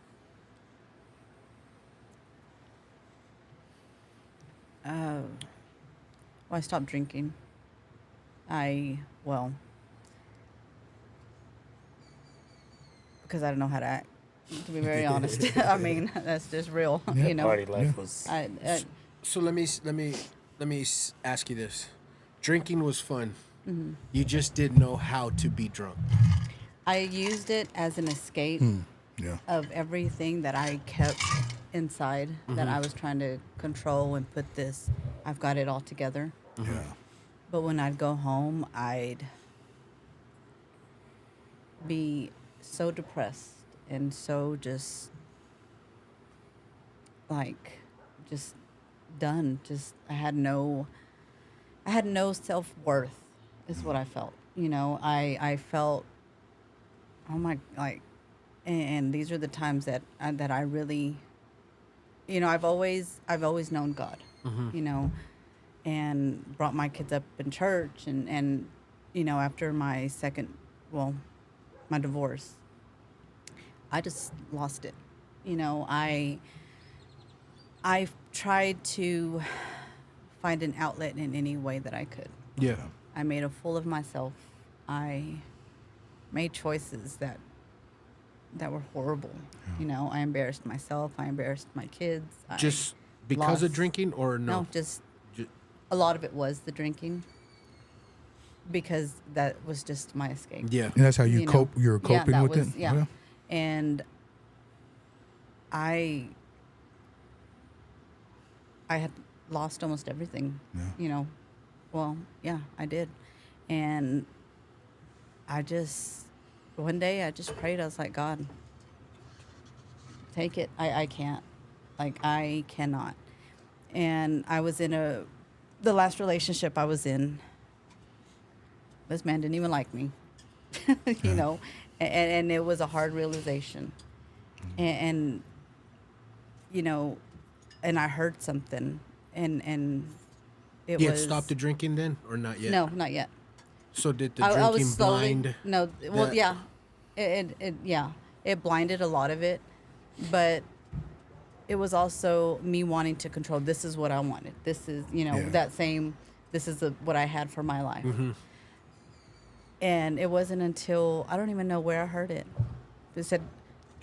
E: Well, I stopped drinking. Because I don't know how to act, to be very honest. I mean, that's just real,
F: Party life was.
A: So let me ask you this: drinking was fun.
E: Mm-hmm.
A: You just didn't know how to be drunk.
E: I used it as an escape
D: Yeah.
E: of everything that I kept inside, that I was trying to control and put this, I've got it all together.
D: Yeah.
E: But when I'd go home, I'd be so depressed and so just done. I had no self-worth is what I felt. I felt, oh my, and these are the times that I really, I've always known God, and brought my kids up in church, and after my my divorce, I just lost it. I tried to find an outlet in any way that I could.
A: Yeah.
E: I made a fool of myself. I made choices that were horrible. I embarrassed myself. I embarrassed my kids.
A: Just because of
E: lost-
A: drinking, or no?
E: No, just a lot of it was the drinking, because that was just my escape.
A: Yeah.
D: And that's how you
E: You know.
D: cope. You're coping
E: that
D: with
E: was,
D: it.
E: Yeah. And I had lost almost everything.
D: Yeah.
E: Well, yeah, I did. And one day I just prayed. I was like, God, take it. I can't. I cannot. And I was in the last relationship I was in, this man didn't even like me, and it was a hard realization. And and I heard something, and it
A: You had
E: was.
A: stopped the drinking then, or not yet?
E: No, not yet.
A: So did the
E: I
A: drinking
E: was slowly.
A: blind?
E: No, well,
A: that-
E: yeah, it blinded a lot of it, but it was also me wanting to control. This is what I wanted. This is that same. This is what I had for my life.
A: Mm-hmm.
E: And it wasn't until, I don't even know where I heard it. They said,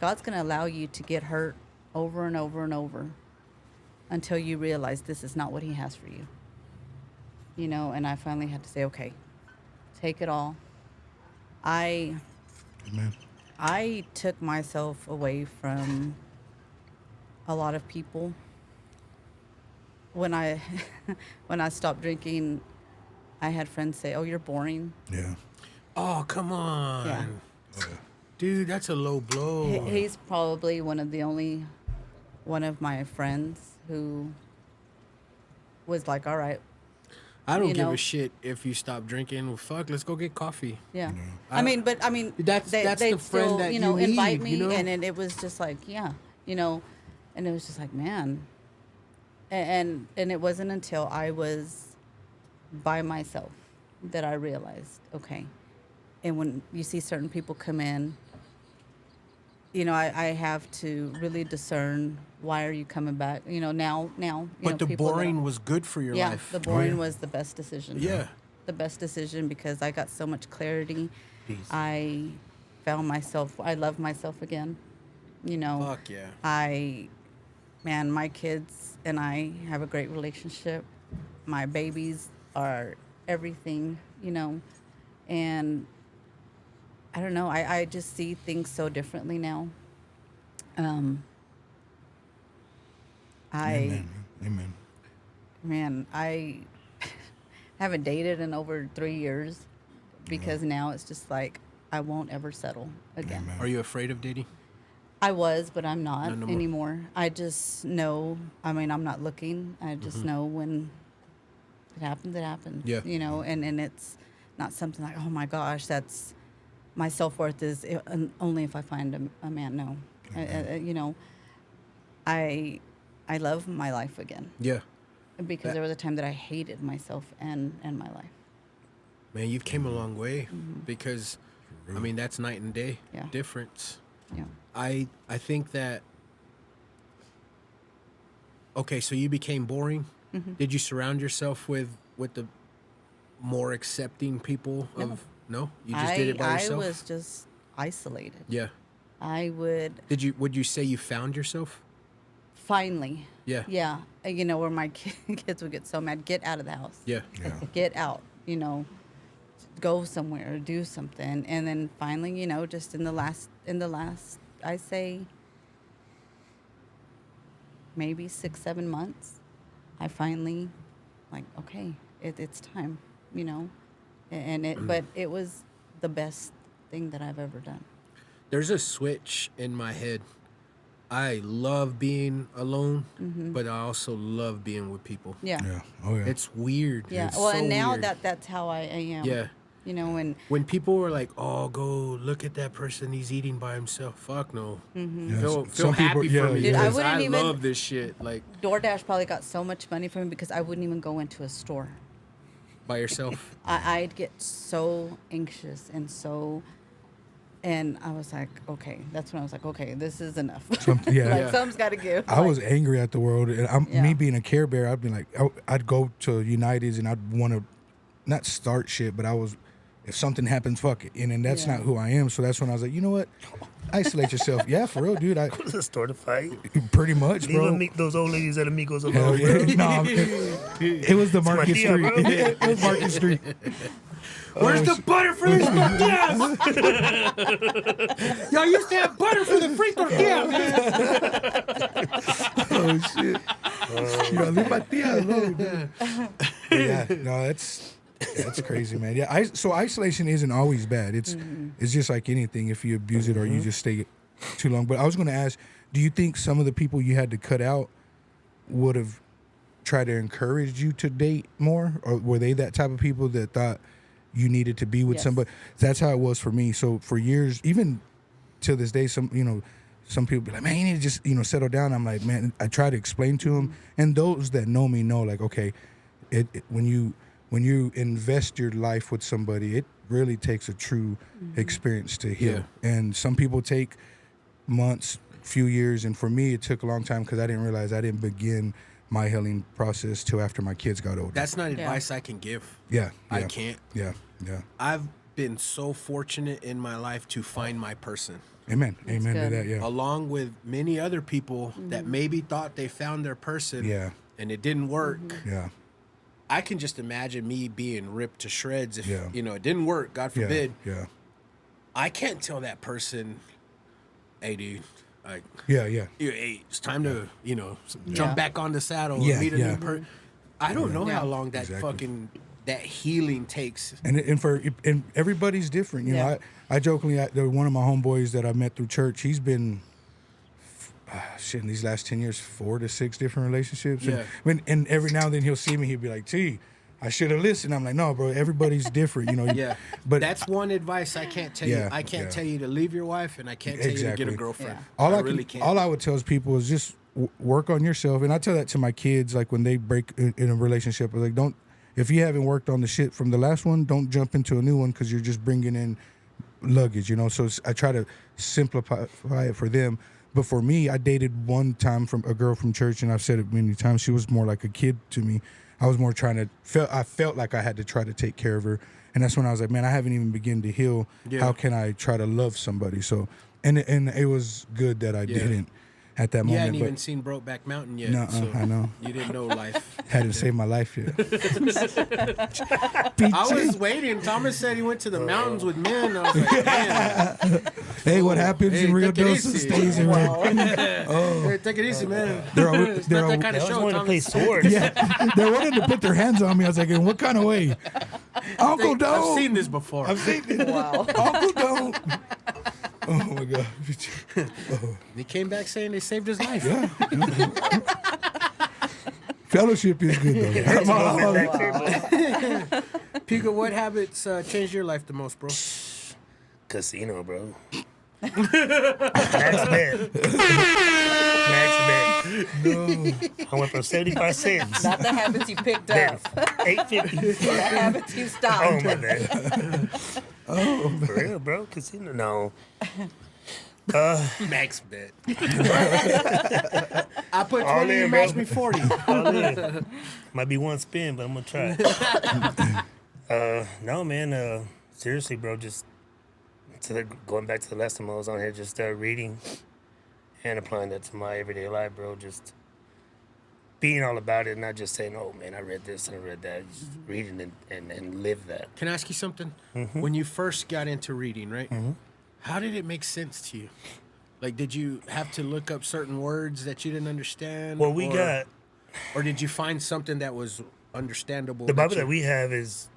E: God's going to allow you to get hurt over and over and over until you realize this is not what He has for you. And I finally had to say, okay, take it all.
D: Amen.
E: I took myself away from a lot of people. When I stopped drinking, I had friends say, "Oh, you're boring."
D: Yeah.
A: Oh, come on.
E: Yeah.
A: Dude, that's a low blow.
E: He's probably one of my friends who was like, "All right."
A: I don't
E: you
A: give
E: know.
A: a shit if you stop drinking. Well, fuck, let's go get coffee.
E: Yeah.
A: I-
E: I mean,
A: That's
E: they
A: the friend
E: still,
A: that you
E: invite
A: need,
E: me, and it was just like, yeah, and it was just like, man, and it wasn't until I was by myself that I realized, okay, and when you see certain people come in, you know, I have to really discern, why are you coming back? You know, now, you
A: But
E: know,
A: the
E: people that
A: boring
E: are-
A: was good for your life.
E: the boring was the best decision.
A: Yeah.
E: The best decision, because I got so much clarity.
F: Peace.
E: I found myself, I love myself again. You know,
A: Fuck yeah.
E: Man, my kids and I have a great relationship. My babies are everything, you know, and I don't know, I just see things so differently now.
D: Amen. Amen.
E: Man, I haven't dated in over 3 years because now it's just like, I won't ever settle again.
D: Amen.
A: Are you afraid of dating?
E: I was, but I'm not
A: No more.
E: anymore. I just know, I mean, I'm not looking. I just know when it happens, it happens.
A: Yeah.
E: You know, and it's not something like, oh my gosh, that's, my self-worth is only if I find a man. No. You know, I love my life again,
A: Yeah.
E: because there was a time that I hated myself and my life.
A: Man, you've came a long way because, I mean, that's night and day
E: Yeah.
A: difference.
E: Yeah.
A: I think that, okay, so you became boring. Did you surround yourself with the more accepting people of, no? You just did it by yourself?
E: I was just isolated.
A: Yeah.
E: I would
A: Would you say you found yourself?
E: finally.
A: Yeah.
E: Yeah. You know, where my kids would get so mad, get out of the house.
A: Yeah.
D: Yeah.
E: Get out, you know, go somewhere, do something. And then finally, you know, just in the last, I say maybe 6-7 months, I finally like, okay, it's time, you know, but it was the best thing that I've ever done.
A: There's a switch in my head. I love being alone, but I also love being with people.
E: Yeah.
D: Yeah. Oh yeah.
A: It's weird.
E: Yeah.
A: It's
E: Well,
A: so
E: and now
A: weird.
E: that's how I am.
A: Yeah.
E: You know, and
A: When people were like, "Oh, go look at that person. He's eating by himself." Fuck no.
D: Yeah,
A: Feel
D: some
A: happy
D: people-
A: for
D: yeah,
A: me
D: yeah.
E: Dude, I
A: because
E: wouldn't
A: I
E: even-
A: love this shit. Like
E: DoorDash probably got so much money from me because I wouldn't even go into a store.
A: by yourself.
E: I'd get so anxious and I was like, okay, that's when I was like, okay, this is enough.
D: Yeah.
E: Like,
A: Yeah.
E: something's got to give.
D: I was angry at the world, and
E: Yeah.
D: me being a Care Bear, I'd be like, I'd go to United's and I'd want to not start shit, but if something happens, fuck it, and then that's
E: Yeah.
D: not who I am. So that's when I was like, you know what, isolate yourself. Yeah, for real, dude. I
F: What's the store to fight?
D: pretty much,
F: Leave
D: bro.
F: those old ladies at Amigos
D: Hell
F: alone,
D: yeah.
F: bro.
D: No, it was the Market
F: Matia,
D: Street.
F: bro.
D: It was Market Street.
A: Where's the butter for this tortillas? Y'all used to have butter for the free tortilla, man.
D: Oh shit. You know, leave my tia alone, dude. But yeah, no, that's crazy, man. Yeah, so isolation isn't always bad. It's just like anything. If you abuse it or you just stay too long. But I was going to ask, do you think some of the people you had to cut out would have tried to encourage you to date more, or were they that type of people that thought you needed to be with
E: Yes.
D: somebody? That's how it was for me. So for years, even to this day, some people be like, man, you need to just settle down. I'm like, man, I try to explain to them, and those that know me know, like, okay, when you invest your life with somebody, it really takes a true experience to heal. And some people take months, few years, and for me, it took a long time because I didn't realize I didn't begin my healing process till after my kids got older.
A: That's not advice I can give.
D: Yeah,
A: I can't.
D: Yeah.
A: I've been so fortunate in my life to find my person,
D: Amen to
E: good.
D: that. Yeah.
A: along with many other people that maybe thought they found their person,
D: Yeah.
A: and it didn't work.
D: Yeah.
A: I can just imagine me being ripped to shreds if
D: Yeah.
A: it didn't work. God
D: Yeah.
A: forbid.
D: Yeah.
A: I can't tell that person, "Hey, dude, like,
D: Yeah.
A: hey, it's time to jump back on the saddle
D: Yeah,
A: and meet a
D: yeah.
A: new person." I don't know
E: Yeah.
A: how long that
D: Exactly.
A: that healing takes.
D: And everybody's different. You know,
E: Yeah.
D: I jokingly, one of my homeboys that I met through church, he's been in these last 10 years, 4 to 6 different relationships.
A: Yeah.
D: And every now and then he'll see me, he'll be like, T, I should have listened. I'm like, no, bro, everybody's different,
A: Yeah,
D: But
A: that's one advice I can't tell you.
D: Yeah,
A: I can't
D: yeah.
A: tell you to leave your wife, and I can't tell you to get
D: Exactly.
A: a girlfriend.
E: Yeah.
D: all
A: I
D: I
A: really
D: can,
A: can't.
D: all I would tell people is just work on yourself. And I tell that to my kids, like when they break in a relationship, I was like, if you haven't worked on the shit from the last one, don't jump into a new one because you're just bringing in luggage, you know. So I try to simplify it for them. But for me, I dated one time from a girl from church, and I've said it many times. She was more like a kid to me. I was more I felt like I had to try to take care of her, and that's when I was like, man, I haven't even begun to heal.
A: Yeah.
D: How can I try to love somebody? So, and it was good that I didn't at that
A: You
D: moment.
A: hadn't
D: but
A: even seen Brokeback Mountain yet.
D: Nuh-uh,
A: so
D: I know.
A: You didn't know life.
D: hadn't saved my life yet.
A: I was waiting. Thomas said he went to the mountains with men. I was like, damn.
D: Hey, what happens
A: Hey,
D: in real
A: take it
D: doses
A: easy.
D: stays in real.
A: Hey, take it easy, man. It's not that kind
F: I
A: of
F: was
A: show,
F: wanting to play
A: Thomas.
F: swords.
D: Yeah, they wanted to put their hands on me. I was like, in what kind of way? Uncle, don't.
A: I've seen this before.
D: I've seen it.
E: Wow.
D: Uncle, don't. Oh my God.
A: He came back saying they saved his life.
D: Fellowship is good though.
A: Pico, what habits changed your life the most, bro?
F: Casino, bro. Max bet. Max bet. No. I went from 75 cents.
E: Not the habits you picked
F: Then
E: up.
F: $8.50.
E: The habits you stopped.
F: Oh my bad. For real, bro. Casino. No.
A: Max bet. I put
F: All
A: 20, you
F: in,
A: matched
F: bro.
A: me 40.
F: All in. Might be one spin, but I'm gonna try. No, man. Seriously, bro. Just going back to the last time I was on here, just reading and applying that to my everyday life, bro. Just being all about it, not just saying, "Oh man, I read this and I read that." Just reading and live that.
A: Can I ask you something?
F: Mm-hmm.
A: When you first got into reading, right? How did it make sense to you? Like, did you have to look up certain words that you didn't understand?
F: Well, we got
A: or did you find something that was understandable?
F: the Bible
A: you-
F: that we have is,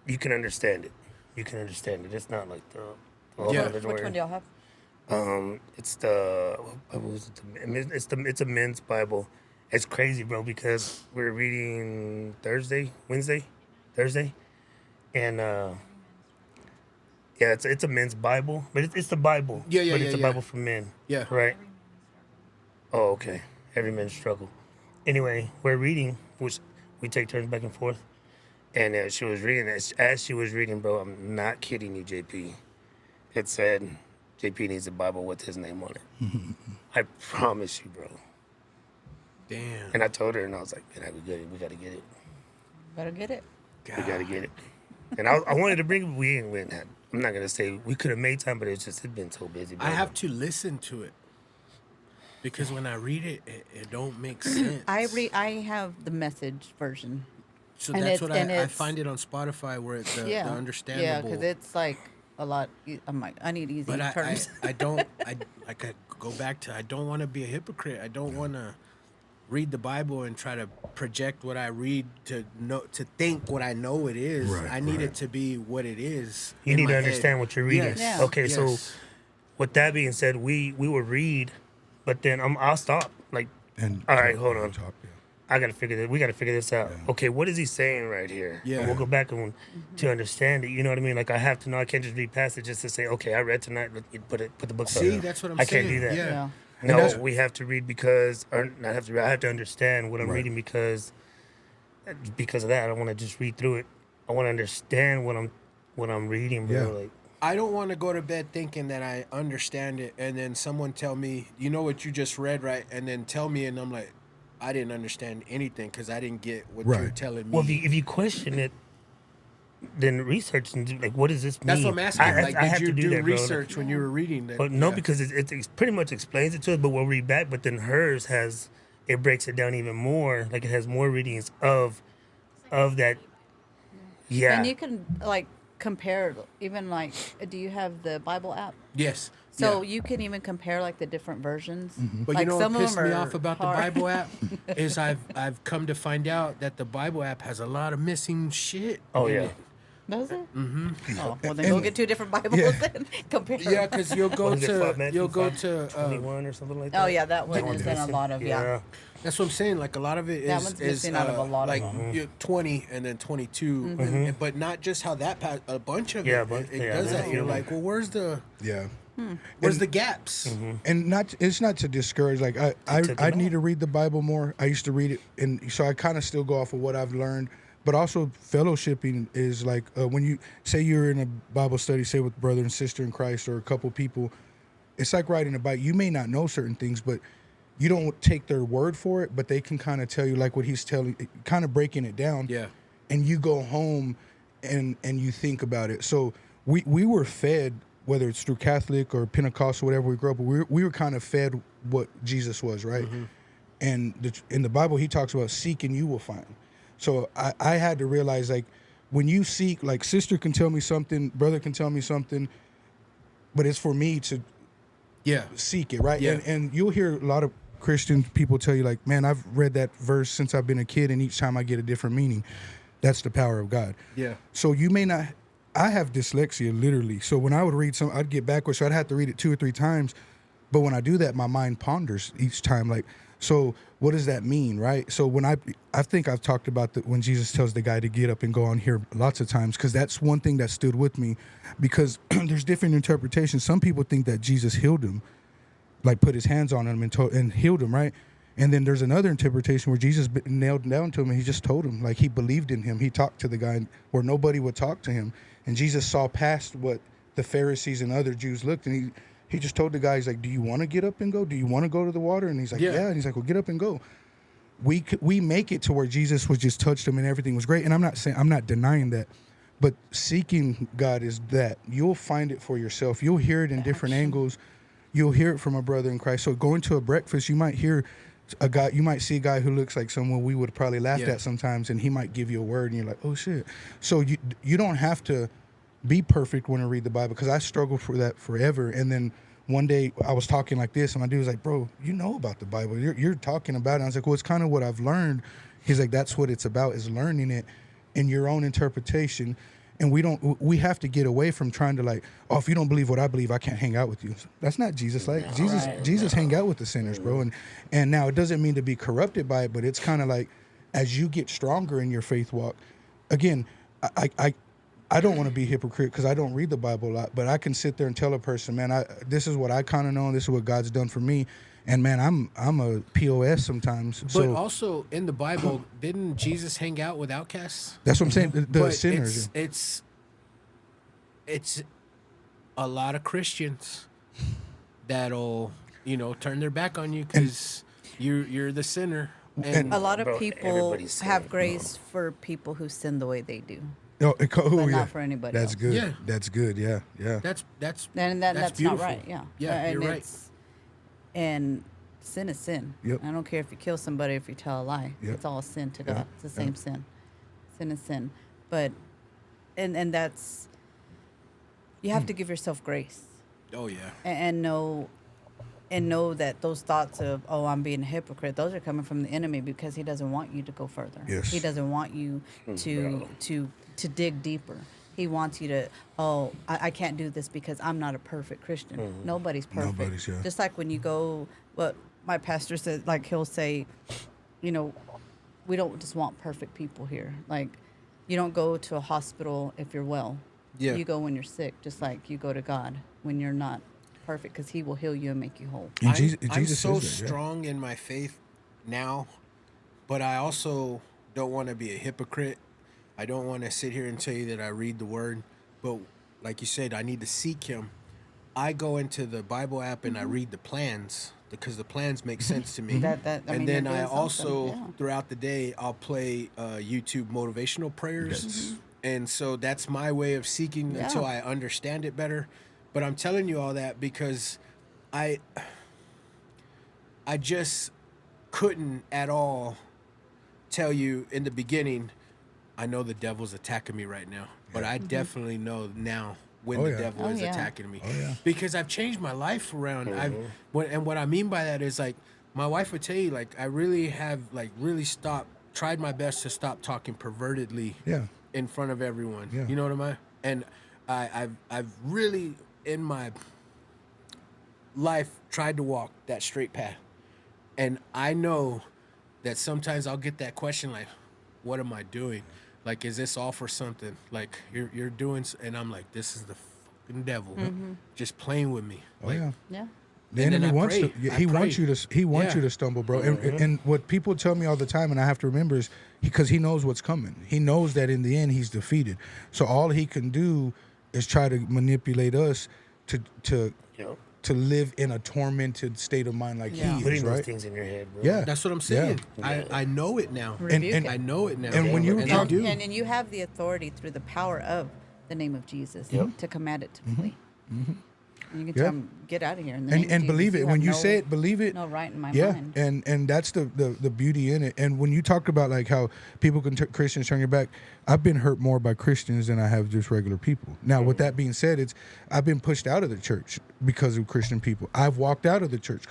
F: you can understand it. You can understand it. It's not like the whole
A: Yeah.
F: other
E: Which one
F: word.
E: do y'all have?
F: It's the what was it? It's a men's Bible. It's crazy, bro, because we're reading Thursday, and yeah, it's a men's Bible, but it's the Bible.
A: Yeah,
F: But it's a
A: yeah.
F: Bible for men.
A: Yeah.
F: Right. Oh, okay. Every man's struggle. Anyway, we're reading, which we take turns back and forth, and she was reading. As she was reading, bro, I'm not kidding you, JP. It said, JP needs a Bible with his name on it. I promise you, bro.
A: Damn.
F: And I told her, and I was like, man, we got to get it.
E: Better get it.
F: We got to get it. And I wanted to bring it, but we ain't had. I'm not going to say we could have made time, but it'd been so busy. Bro.
A: I have to listen to it because when I read it, it don't make sense.
E: I have the message version.
A: So
E: and
A: that's
E: it's-
A: what I
E: it's-
A: find it on Spotify where it's the
E: Yeah,
A: understandable.
E: because it's like a lot. I'm like, I need easy
A: But
E: terms.
A: I don't. I could go back to. I don't want to be a hypocrite. I don't want to read the Bible and try to project what I read to think what I know it is.
D: Right,
A: I need
D: right.
A: it to be what it is.
F: You
A: in
F: need
A: my
F: to
A: head.
F: understand what you're reading.
A: Yes.
E: Yeah.
F: Okay, so
A: Yes.
F: with that being said, we will read, but then I'll stop. Like,
D: And
F: all right, hold on.
D: Talk, yeah.
F: I gotta figure this. We gotta figure this out. Okay, what is he saying right here?
A: Yeah.
F: And we'll go back and to understand it. You know what I mean? Like I have to know. I can't just read past it just to say, okay, I read tonight. Put the book.
A: See,
F: up.
A: that's what I'm
F: I
A: saying.
F: can't do that.
A: Yeah.
E: Yeah.
F: No,
D: that's-
F: we have to read because, or not have to read. I have to understand what I'm
D: Right.
F: reading because of that. I don't want to just read through it. I want to understand what I'm reading, bro.
D: Yeah.
F: Like,
A: I don't want to go to bed thinking that I understand it, and then someone tell me, you know what you just read, right? And then tell me, and I'm like, I didn't understand anything because I didn't get what you're
D: Right.
A: telling me.
F: well, if you question it, then research and do, like, what does this mean?
A: That's what I'm asking.
F: I
A: Like,
F: have
A: did you
F: to
A: do
F: that, bro. Like,
A: research when you were reading that?
F: but no,
A: Yeah.
F: because it pretty much explains it to us, but we'll read back. But then hers it breaks it down even more. Like it has more readings of that. Yeah.
E: And you can like compare. Even like, do you have the Bible app?
A: Yes.
E: So
A: Yeah.
E: you can even compare like the different versions.
A: But
E: like
A: you know what
E: some of
A: pissed
E: them
A: me
E: are
A: off about
E: hard.
A: the Bible app is I've come to find out that the Bible app has a lot of missing shit.
F: Oh
A: in
F: yeah.
A: it.
E: Does it? Mm-hmm. Oh, well, then go get two different Bibles and compare.
A: Yeah, because you'll go
F: What is it, Matthew
A: you'll go
F: 5,
A: to
F: 21 or something like that.
E: Oh yeah, that one
F: one's
E: is in a
F: missing.
E: lot of yeah.
A: That's what I'm saying. Like a lot of it
E: That
A: is
E: one's missing out of a lot of
A: like
E: them.
A: you're 20 and then 22, but not just how that a bunch of
F: Yeah,
A: it.
F: but-
A: It
F: yeah,
A: does
F: that's
A: that. You're
F: true.
A: like, well, where's the
D: Yeah.
A: the gaps?
D: And it's not to discourage. Like I
F: took
D: I
F: them
D: need
F: out.
D: to read the Bible more. I used to read it, and so I kind of still go off of what I've learned. But also fellowshipping is like when you say you're in a Bible study, say with brother and sister in Christ or a couple people, it's like riding a bike. You may not know certain things, but you don't take their word for it, but they can kind of tell you like what he's telling, kind of breaking it down.
A: Yeah.
D: And you go home and you think about it. So we were fed, whether it's through Catholic or Pentecostal, whatever we grew up, we were kind of fed what Jesus was, right?
A: Mm-hmm.
D: And in the Bible, he talks about seek and you will find. So I had to realize, like, when you seek, like, sister can tell me something, brother can tell me something, but it's for me to seek it, right?
A: Yeah.
D: And you'll hear a lot of Christian people tell you, like, man, I've read that verse since I've been a kid, and each time I get a different meaning. That's the power of God.
A: Yeah.
D: So you may not, I have dyslexia, literally. So when I would read I'd get backwards, so I'd have to read it 2 or 3 times. But when I do that, my mind ponders each time, like, so what does that mean, right? So when I think I've talked about when Jesus tells the guy to get up and go on here lots of times, because that's one thing that stood with me, because there's different interpretations. Some people think that Jesus healed him, like put his hands on him and healed him, right? And then there's another interpretation where Jesus nailed down to him and he just told him, like, he believed in him. He talked to the guy where nobody would talk to him. And Jesus saw past what the Pharisees and other Jews looked, and he just told the guy, he's like, do you want to get up and go? Do you want to go to the water? And he's like, yeah. And he's like, well, get up and go. We make it to where Jesus was just touched him and everything was great. And I'm not denying that. But seeking God is that. You'll find it for yourself. You'll hear it in different angles. You'll hear it from a brother in Christ. So going to a breakfast, you might hear a guy, you might see a guy who looks like someone we would probably laugh at sometimes, and he might give you a word and you're like, oh shit. So you don't have to be perfect when I read the Bible, because I struggled for that forever. And then one day I was talking like this, and my dude was like, bro, you know about the Bible. You're talking about it. And I was like, well, it's kind of what I've learned. He's like, that's what it's about, is learning it in your own interpretation. And we have to get away from trying to, like, oh, if you don't believe what I believe, I can't hang out with you. That's not Jesus. Like, Jesus hang out with the sinners, bro. And now it doesn't mean to be corrupted by it, but it's kind of like, as you get stronger in your faith walk, again, I don't want to be a hypocrite because I don't read the Bible a lot, but I can sit there and tell a person, man, this is what I kind of know, and this is what God's done for me. And man, I'm a POS sometimes.
A: But also in the Bible, didn't Jesus hang out with outcasts?
D: That's what I'm saying. The
A: But
D: sinners.
A: It's a lot of Christians that'll turn their back on you because you're the sinner. And
E: A lot of
F: Bro,
E: people
F: everybody's
E: have
F: sinning.
E: grace for people who sin the way they do.
D: But
E: not for anybody
D: That's
E: else.
D: good.
A: Yeah.
D: That's good. Yeah.
A: that's
E: And that's not
A: beautiful.
E: right. Yeah.
A: Yeah,
E: and
A: you're right.
E: And sin is sin.
D: Yep.
E: I don't care if you kill somebody, if you tell a lie.
D: Yep.
E: It's all sin to
D: Yeah.
E: God. It's the same sin. Sin is sin. But and that's, you have to give yourself grace
A: Oh yeah.
E: and know that those thoughts of, oh, I'm being a hypocrite, those are coming from the enemy, because he doesn't want you to go further.
D: Yes.
E: He doesn't want you to dig deeper. He wants you to, I can't do this because I'm not a perfect Christian. Nobody's perfect.
D: Nobody's, yeah.
E: Just like when you go, what my pastor said, like he'll say, we don't just want perfect people here. Like, you don't go to a hospital if you're well.
A: Yeah.
E: You go when you're sick, just like you go to God when you're not perfect, because he will heal you and make you whole.
D: And
A: I'm
D: Jesus
A: so
D: says that, yeah.
A: strong in my faith now, but I also don't want to be a hypocrite. I don't want to sit here and tell you that I read the word, but like you said, I need to seek him. I go into the Bible app and I read the plans, because the plans make sense to me.
E: You're
A: Then
E: doing
A: I also,
E: something, yeah.
A: throughout the day, I'll play YouTube motivational prayers. And so that's my way of seeking until I understand it better. But I'm telling you all that because I just couldn't at all tell you in the beginning, I know the devil's attacking me right now, but I definitely know now when the devil is attacking me.
D: Oh, yeah.
A: Because I've changed my life around. And what I mean by that is, like, my wife would tell you, like, I really have, like, tried my best to stop talking pervertedly in front of everyone.
D: Yeah.
A: You know what I mean? And I've really, in my life, tried to walk that straight path. And I know that sometimes I'll get that question, like, what am I doing? Like, is this all for something? Like, you're doing, and I'm like, this is the fucking devil just playing with me.
D: Oh,
A: Like,
D: yeah.
E: Yeah.
D: The
A: And then
D: enemy
A: I
D: wants
A: pray.
D: to. Yeah,
A: I
D: he wants
A: pray.
D: you to. He wants
A: Yeah.
D: you to stumble, bro. And what people tell me all the time, and I have to remember, is because he knows what's coming. He knows that in the end he's defeated. So all he can do is try to manipulate us to
F: Yep.
D: to live in a tormented state of mind like
E: Yeah.
D: he
F: Putting
D: is,
F: those
D: right?
F: things in your head, bro.
D: Yeah,
A: That's what I'm
D: Yeah.
A: saying. I know it now.
E: Rebuke
D: and-
E: it.
A: I know it now.
D: And when you
A: and
D: talk-
A: I do.
E: And you have the authority through the power of the name of Jesus to command it to flee. And you can
D: Yeah.
E: tell him, get out of here. In the name of
D: and
E: Jesus.
D: believe it when
E: have
D: you
E: no-
D: say it. Believe it.
E: No right in my
D: Yeah,
E: mind.
D: and that's the beauty in it. And when you talk about like how people can Christians turn your back, I've been hurt more by Christians than I have just regular people. Now, with that being said, I've been pushed out of the church because of Christian people. I've walked out of the church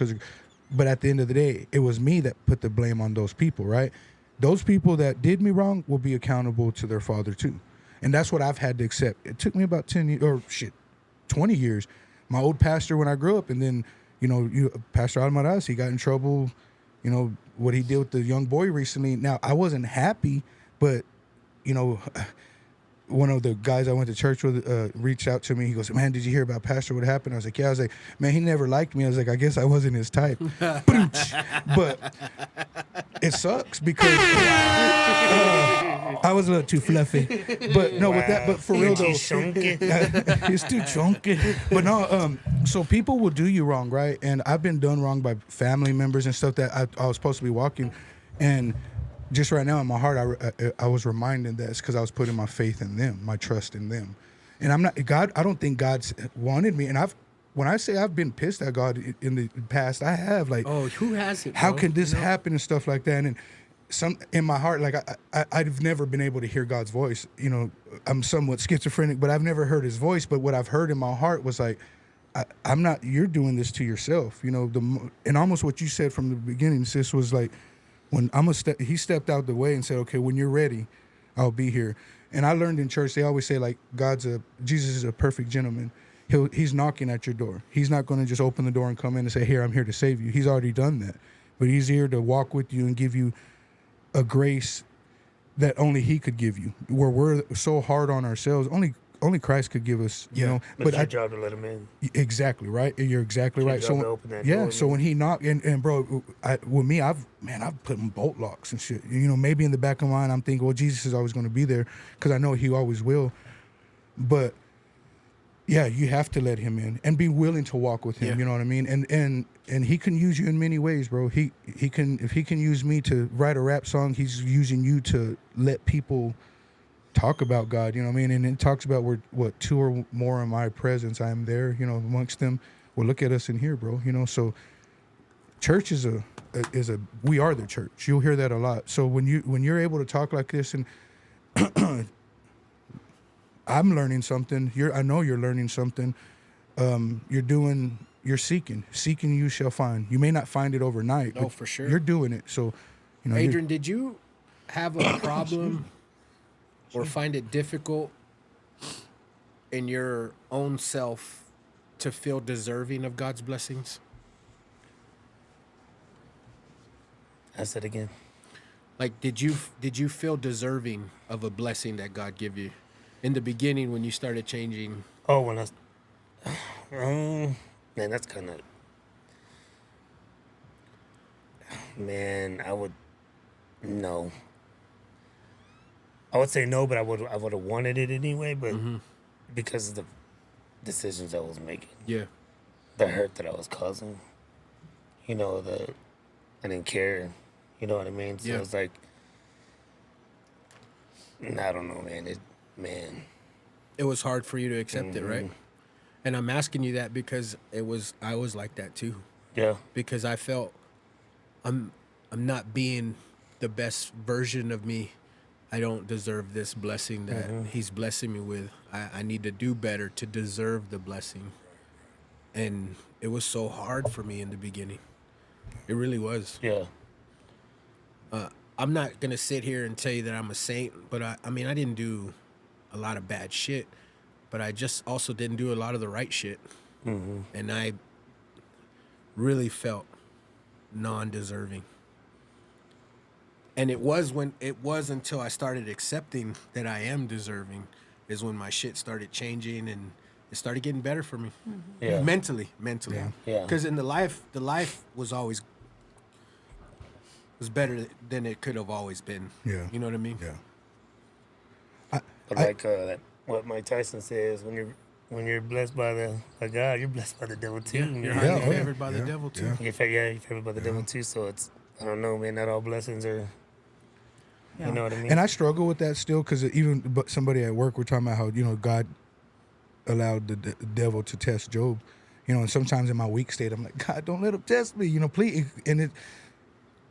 D: but at the end of the day, it was me that put the blame on those people, right? Those people that did me wrong will be accountable to their Father too, and that's what I've had to accept. It took me about 10 years, or 20 years. My old pastor when I grew up, and then Pastor Almaraz, he got in trouble. What he did with the young boy recently. Now I wasn't happy, but one of the guys I went to church with reached out to me. He goes, "Man, did you hear about Pastor? What happened?" I was like, "Yeah." I was like, "Man, he never liked me." I was like, "I guess I wasn't his type." But it sucks because I was a little too fluffy. But no, with that. But for real though, he's too chunky. But no, so people will do you wrong, right? And I've been done wrong by family members and stuff that I was supposed to be walking, and just right now in my heart, I was reminded that it's because I was putting my faith in them, my trust in them, and I'm not God. I don't think God's wanted me, and when I say I've been pissed at God in the past, I have like,
A: Oh, who hasn't?
D: how
A: bro?
D: can this happen and stuff like that, and some in my heart, like I've never been able to hear God's voice. I'm somewhat schizophrenic, but I've never heard His voice. But what I've heard in my heart was like, I'm not. You're doing this to yourself. And almost what you said from the beginning, sis, was like, when he stepped out the way and said, "Okay, when you're ready, I'll be here." And I learned in church, they always say like Jesus is a perfect gentleman. He's knocking at your door. He's not going to just open the door and come in and say, "Here, I'm here to save you." He's already done that, but He's here to walk with you and give you a grace that only He could give you. Where we're so hard on ourselves, only Christ could give us.
F: But it's your job to let him in.
D: Exactly right. You're exactly right.
F: job to
D: So
F: open that
D: yeah.
F: door,
D: So
F: man.
D: when He knocked, and bro, with me, I've put in bolt locks and shit. Maybe in the back of my mind, I'm thinking, well, Jesus is always going to be there because I know He always will. But yeah, you have to let Him in and be willing to walk with Him.
A: Yeah.
D: You know what I mean? And He can use you in many ways, bro. He can, if He can use me to write a rap song, He's using you to let people talk about God, you know what I mean? And it talks about what two or more in my presence, I am there, amongst them. Well, look at us in here, bro. So church is we are the church. You'll hear that a lot. So when you're able to talk like this, and I'm learning something. I know you're learning something. You're seeking you shall find. You may not find it overnight.
A: No,
D: but
A: for sure.
D: You're doing it. So
A: Adrian, did you have a problem or find it difficult in your own self to feel deserving of God's blessings?
F: Ask that again.
A: Like, did you feel deserving of a blessing that God give you in the beginning when you started changing?
F: Oh, when man, that's kind of, man, no. I would say no, but I would have wanted it anyway, but because of the decisions I was making,
A: Yeah.
F: the hurt that I was causing, that I didn't care, you know what I mean? So
A: Yeah.
F: it's like, I don't know, man.
A: It was hard for you to accept it, right? And I'm asking you that because I was like that too.
F: Yeah.
A: Because I felt I'm not being the best version of me. I don't deserve this blessing that He's blessing me with. I need to do better to deserve the blessing. And it was so hard for me in the beginning. It really was.
F: Yeah.
A: I'm not going to sit here and tell you that I'm a saint, but I mean, I didn't do a lot of bad shit, but I just also didn't do a lot of the right shit. And I really felt non-deserving. And it was until I started accepting that I am deserving is when my shit started changing, and it started getting better for me.
F: Yeah.
A: Mentally.
F: Yeah.
A: Because in the life was always better than it could have always been.
D: Yeah.
A: You know what I mean?
D: Yeah.
F: But like what Mike Tyson says, when you're blessed by God, you're blessed by the devil too. man.
A: You're highly
D: Yeah, oh, yeah.
A: favored by the
D: Yeah,
A: devil too.
D: yeah.
F: You're favored by the devil too. So it's, I don't know, man. Not all blessings are.
E: Yeah.
F: You know what I mean?
D: And I struggle with that still because even somebody at work, we're talking about how, God allowed the devil to test Job. And sometimes in my weak state, I'm like, God, don't let him test me, please.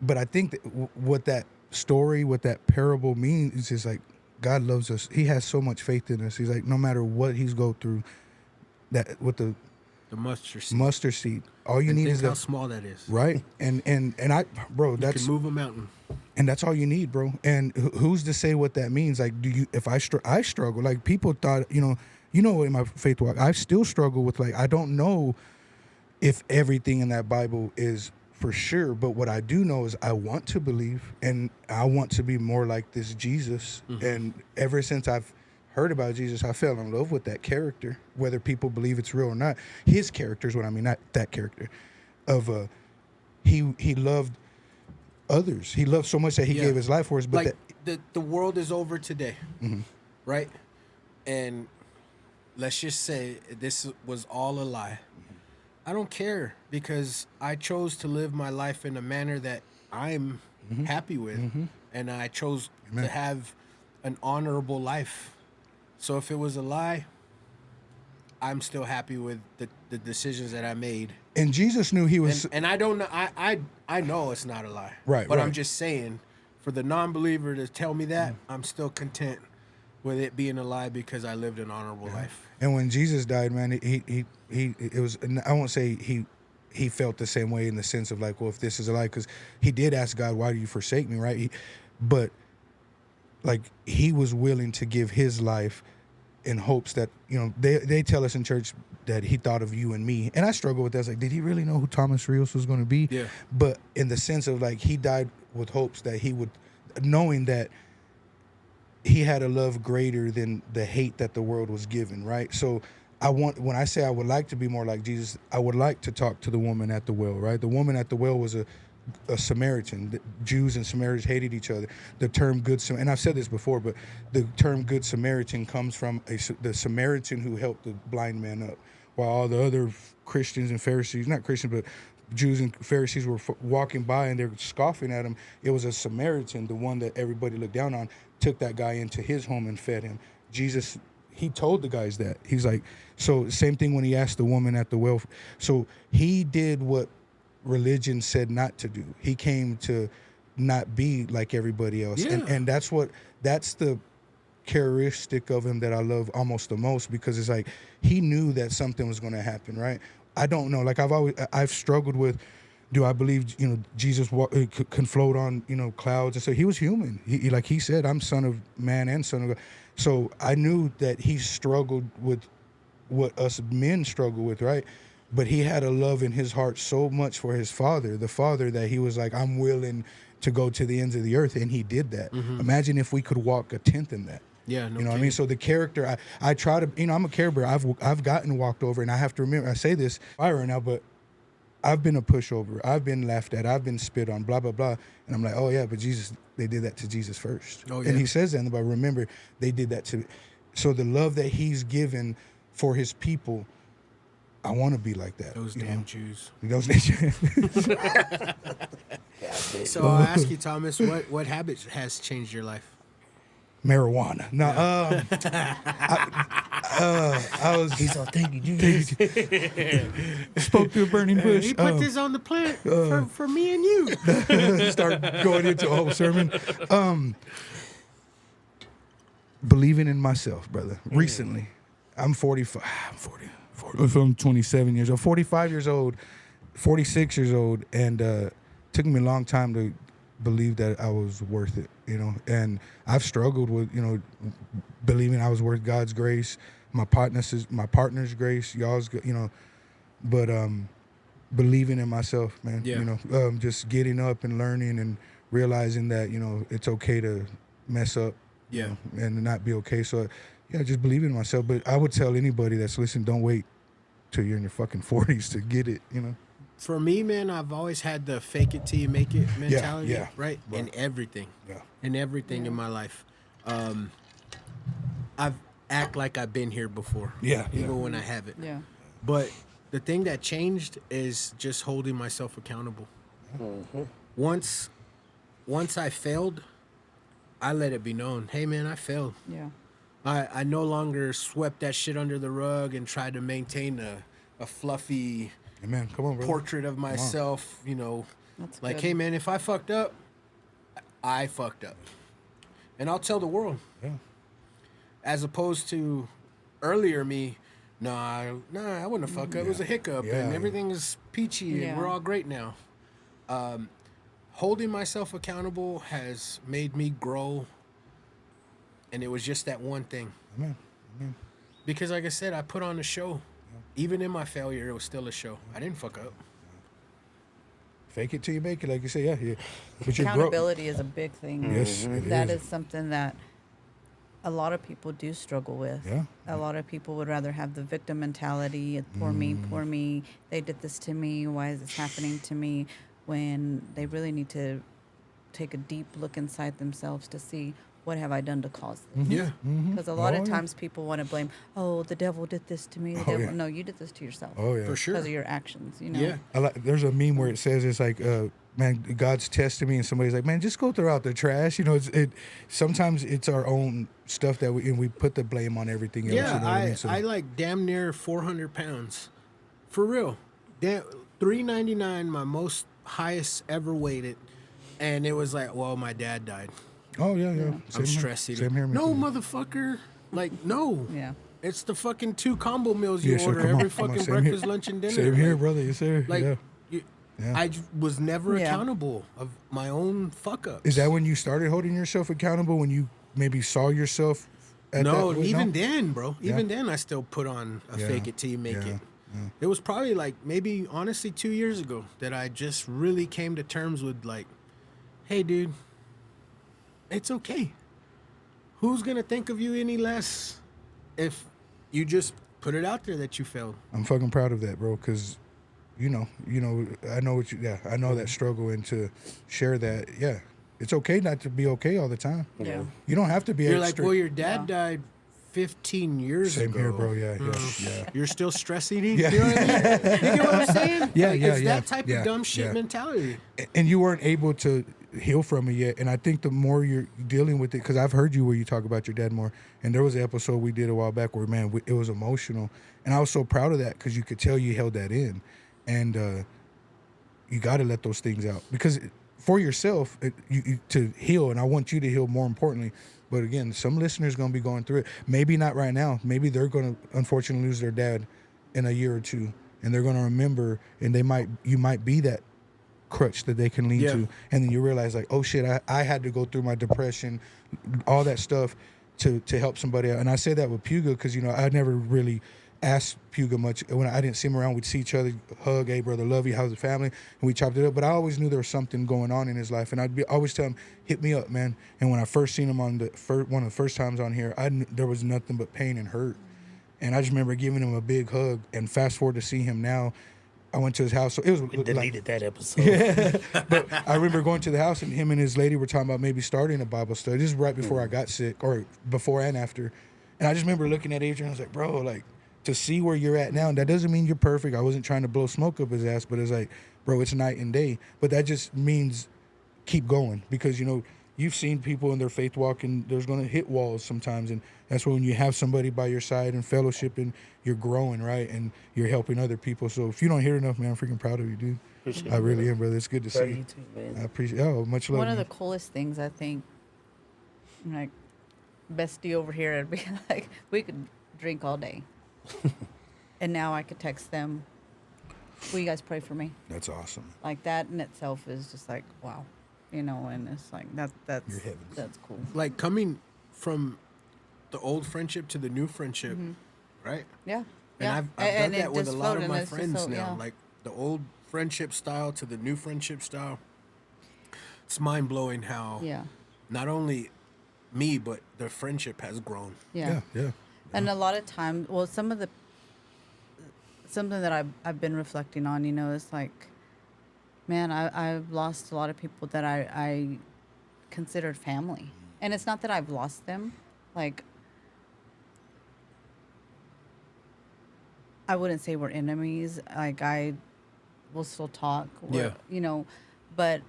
D: But I think that what that story, what that parable means is like, God loves us. He has so much faith in us. He's like, no matter what he's go through, that with the mustard seed, all you need is
A: how small that is.
D: right. And I, bro,
A: You
D: that's
A: can move a mountain.
D: and that's all you need, bro. And who's to say what that means? Like, if I struggle, like in my faith walk, I still struggle with, like, I don't know if everything in that Bible is for sure, but what I do know is I want to believe, and I want to be more like this Jesus. And ever since I've heard about Jesus, I fell in love with that character, whether people believe it's real or not. His character is what I mean, not that character. He loved others. He loved so much that he gave his life for us. But
A: Like the world is over today, right? And let's just say this was all a lie. I don't care because I chose to live my life in a manner that I'm happy with, and I chose to have an honorable life. So if it was a lie, I'm still happy with the decisions that I made.
D: and Jesus knew he was.
A: And I don't know. I know it's not a lie.
D: Right,
A: But I'm
D: right.
A: just saying, for the non-believer to tell me that, I'm still content with it being a lie because I lived an honorable life.
D: And when Jesus died, man, it was. I won't say he felt the same way in the sense of like, well, if this is a lie, because he did ask God, why do you forsake me, right? But like he was willing to give his life in hopes that they tell us in church that he thought of you and me, and I struggle with that. It's like, did he really know who Thomas Rios was going to be?
A: Yeah.
D: But in the sense of like he died with hopes that he would, knowing that he had a love greater than the hate that the world was given, right? So when I say I would like to be more like Jesus, I would like to talk to the woman at the well, right? The woman at the well was a Samaritan. The Jews and Samaritans hated each other. The term good Samaritan, and I've said this before, but the term good Samaritan comes from the Samaritan who helped the blind man up, while all the other Christians and Pharisees, not Christians, but Jews and Pharisees were walking by and they're scoffing at him. It was a Samaritan, the one that everybody looked down on, took that guy into his home and fed him. Jesus, he told the guys that. He's like, so same thing when he asked the woman at the well. So he did what religion said not to do. He came to not be like everybody else.
A: Yeah.
D: And that's the characteristic of him that I love almost the most, because it's like he knew that something was going to happen, right? I don't know. Like I've struggled with, do I believe Jesus can float on clouds? And so he was human. He like he said, I'm son of man and son of God. So I knew that he struggled with what us men struggle with, right? But he had a love in his heart so much for his father, the father, that he was like, I'm willing to go to the ends of the earth, and he did that. Imagine if we could walk a tenth in that.
A: Yeah, no
D: what I mean? So the character, I try to, I'm a care bear. I've gotten walked over, and I have to remember, I say this right now, but I've been a pushover. I've been laughed at. I've been spit on, blah, blah, blah. And I'm like, oh yeah, but Jesus, they did that to Jesus first.
A: Oh, yeah.
D: And he says that in the Bible, remember, they did that to, so the love that he's given for his people, I want to be like that.
A: Those damn Jews.
D: Those
A: So I'll ask you, Thomas, what habit has changed your life?
D: marijuana. No, I was.
F: He's all, thank you, Jesus.
D: Spoke to a burning bush.
A: He put this on the plant for me and you.
D: Start going into a whole sermon. Believing in myself, brother. Recently, I'm 45. I'm 27 years old. 45 years old. 46 years old, and took me a long time to believe that I was worth it, and I've struggled with, believing I was worth God's grace, my partner's grace, y'all's, but believing in myself, man.
A: Yeah.
D: Just getting up and learning and realizing that, it's okay to mess up.
A: Yeah.
D: And not be okay. So Yeah, just believe in myself. But I would tell anybody that's listening, don't wait till you're in your fucking 40s to get it, you know?
A: For me, man, I've always had the fake it till you make it mentality,
D: yeah.
A: right? In everything.
D: Yeah.
A: In everything in my life. I've act like I've been here before.
D: Yeah,
A: Even
D: yeah.
A: when I haven't.
E: Yeah.
A: But the thing that changed is just holding myself accountable. Once I failed, I let it be known. Hey, man, I failed.
E: Yeah.
A: I no longer swept that shit under the rug and tried to maintain a fluffy
D: Hey, man, come on, bro.
A: portrait of myself, you know.
E: That's
A: like,
E: good.
A: hey, man, if I fucked up, I fucked up. And I'll tell the world.
D: Yeah.
A: As opposed to earlier me, I wouldn't have fucked up. It was a hiccup, and
D: Yeah.
A: everything is peachy,
E: Yeah.
A: and we're all great now. Holding myself accountable has made me grow, and it was just that one thing.
D: Amen.
A: Because, like I said, I put on a show. Even in my failure, it was still a show. I didn't fuck up.
D: Fake it till you make it, like you say, yeah. But you're
E: Accountability is a big thing.
D: Yes, it
E: That
D: is.
E: is something that a lot of people do struggle with.
D: Yeah.
E: A lot of people would rather have the victim mentality. Poor me. They did this to me. Why is this happening to me? When they really need to take a deep look inside themselves to see, what have I done to cause this?
A: Yeah.
E: Because a lot
D: Oh,
E: of
D: yeah.
E: times people want to blame, the devil did this to me. The
D: Oh,
E: devil.
D: yeah.
E: No, you did this to yourself.
D: Oh, yeah.
A: For sure.
E: Because of your actions, you know?
A: Yeah.
D: There's a meme where it says it's like, man, God's testing me, and somebody's like, man, just go throw out the trash. You know, sometimes it's our own stuff that we put the blame on everything else.
A: Yeah,
D: you know what I mean? So,
A: I like damn near 400 pounds. For real. 399, my most highest ever weighted. And it was like, well, my dad died.
D: oh yeah.
A: I'm
D: Same here.
A: stress eating.
D: Same here. me
A: No,
D: too.
A: motherfucker. Like, no.
E: Yeah.
A: It's the fucking 2 combo meals you
D: Yes, sir,
A: order
D: come on,
A: every
D: come on,
A: fucking
D: same
A: breakfast,
D: here.
A: lunch, and dinner.
D: Same here,
A: Like-
D: brother. Yes, sir.
A: Like,
D: yeah. Yeah.
A: I was never
E: Yeah.
A: accountable of my own fuck ups.
D: Is that when you started holding yourself accountable? When you maybe saw yourself? At
A: No,
D: that,
A: even then, bro. Even
D: Yeah.
A: then, I still put on a
D: Yeah.
A: fake it till you make
D: Yeah.
A: it. It was probably like maybe honestly 2 years ago that I just really came to terms with like, hey, dude, it's okay. Who's gonna think of you any less if you just put it out there that you failed?
D: I'm fucking proud of that, bro. Because, I know what you. Yeah, I know that struggle, and to share that. Yeah, it's okay not to be okay all the time.
E: Yeah.
D: You don't have to be.
A: You're like,
D: extra.
A: well, your dad died 15 years
D: Same
A: ago.
D: here, bro. Yeah.
A: You're still stress eating?
D: Yeah.
A: You know what I mean? You get what I'm saying?
D: Yeah,
A: Like,
D: yeah,
A: it's
D: yeah,
A: that type
D: yeah,
A: of dumb shit
D: yeah.
A: mentality.
D: And you weren't able to heal from it yet. And I think the more you're dealing with it, because I've heard you where you talk about your dad more. And there was an episode we did a while back where, man, it was emotional. And I was so proud of that because you could tell you held that in. And you got to let those things out. Because for yourself, you to heal, and I want you to heal more importantly. But again, some listeners going to be going through it. Maybe not right now. Maybe they're going to unfortunately lose their dad in a year or two. And they're going to remember, and you might be that crutch that they can lean
A: Yeah.
D: to, and then you realize like, oh shit, I had to go through my depression, all that stuff to help somebody out. And I say that with Puga because I never really asked Puga much. When I didn't see him around, we'd see each other, hug, hey brother, love you, how's the family, and we chopped it up. But I always knew there was something going on in his life, and always tell him, hit me up, man. And when I first seen him on one of the first times on here, I knew there was nothing but pain and hurt. And I just remember giving him a big hug. And fast forward to see him now, I went to his house. So it was
F: We deleted that episode.
D: but I remember going to the house, and him and his lady were talking about maybe starting a Bible study. This is right before I got sick, or before and after. And I just remember looking at Adrian. I was like, bro, like, to see where you're at now, and that doesn't mean you're perfect. I wasn't trying to blow smoke up his ass, but it's like, bro, it's night and day. But that just means keep going, because you've seen people in their faith walk, and there's going to hit walls sometimes, and that's when you have somebody by your side and fellowship, and you're growing, right, and you're helping other people. So if you don't hear enough, man, I'm freaking proud of you, dude.
F: Appreciate
D: I
F: it,
D: really
F: brother.
D: am, brother. It's good to
F: Proud
D: see
F: of
D: you.
F: you too, man.
D: I appreciate. Oh, much love.
E: One of
D: man.
E: the coolest things, I think, like, bestie over here, it'd be like, we could drink all day. And now I could text them, will you guys pray for me?
D: That's awesome.
E: Like, that in itself is just like, wow. And it's like, that's
D: Your heavens.
E: that's cool.
A: Like coming from the old friendship to the new friendship, right?
E: Yeah.
A: And
E: yeah.
A: I've done
E: it
A: that with a
E: just
A: lot
E: flowed,
A: of
E: and
A: my
E: it's just
A: friends
E: so-
A: now.
E: yeah.
A: Like the old friendship style to the new friendship style. It's mind blowing how
E: Yeah.
A: not only me, but the friendship has grown.
E: Yeah.
D: Yeah.
E: And a lot of times, well, something that I've been reflecting on, is like, man, I've lost a lot of people that I considered family. And it's not that I've lost them. Like, I wouldn't say we're enemies. Like, I will still talk. But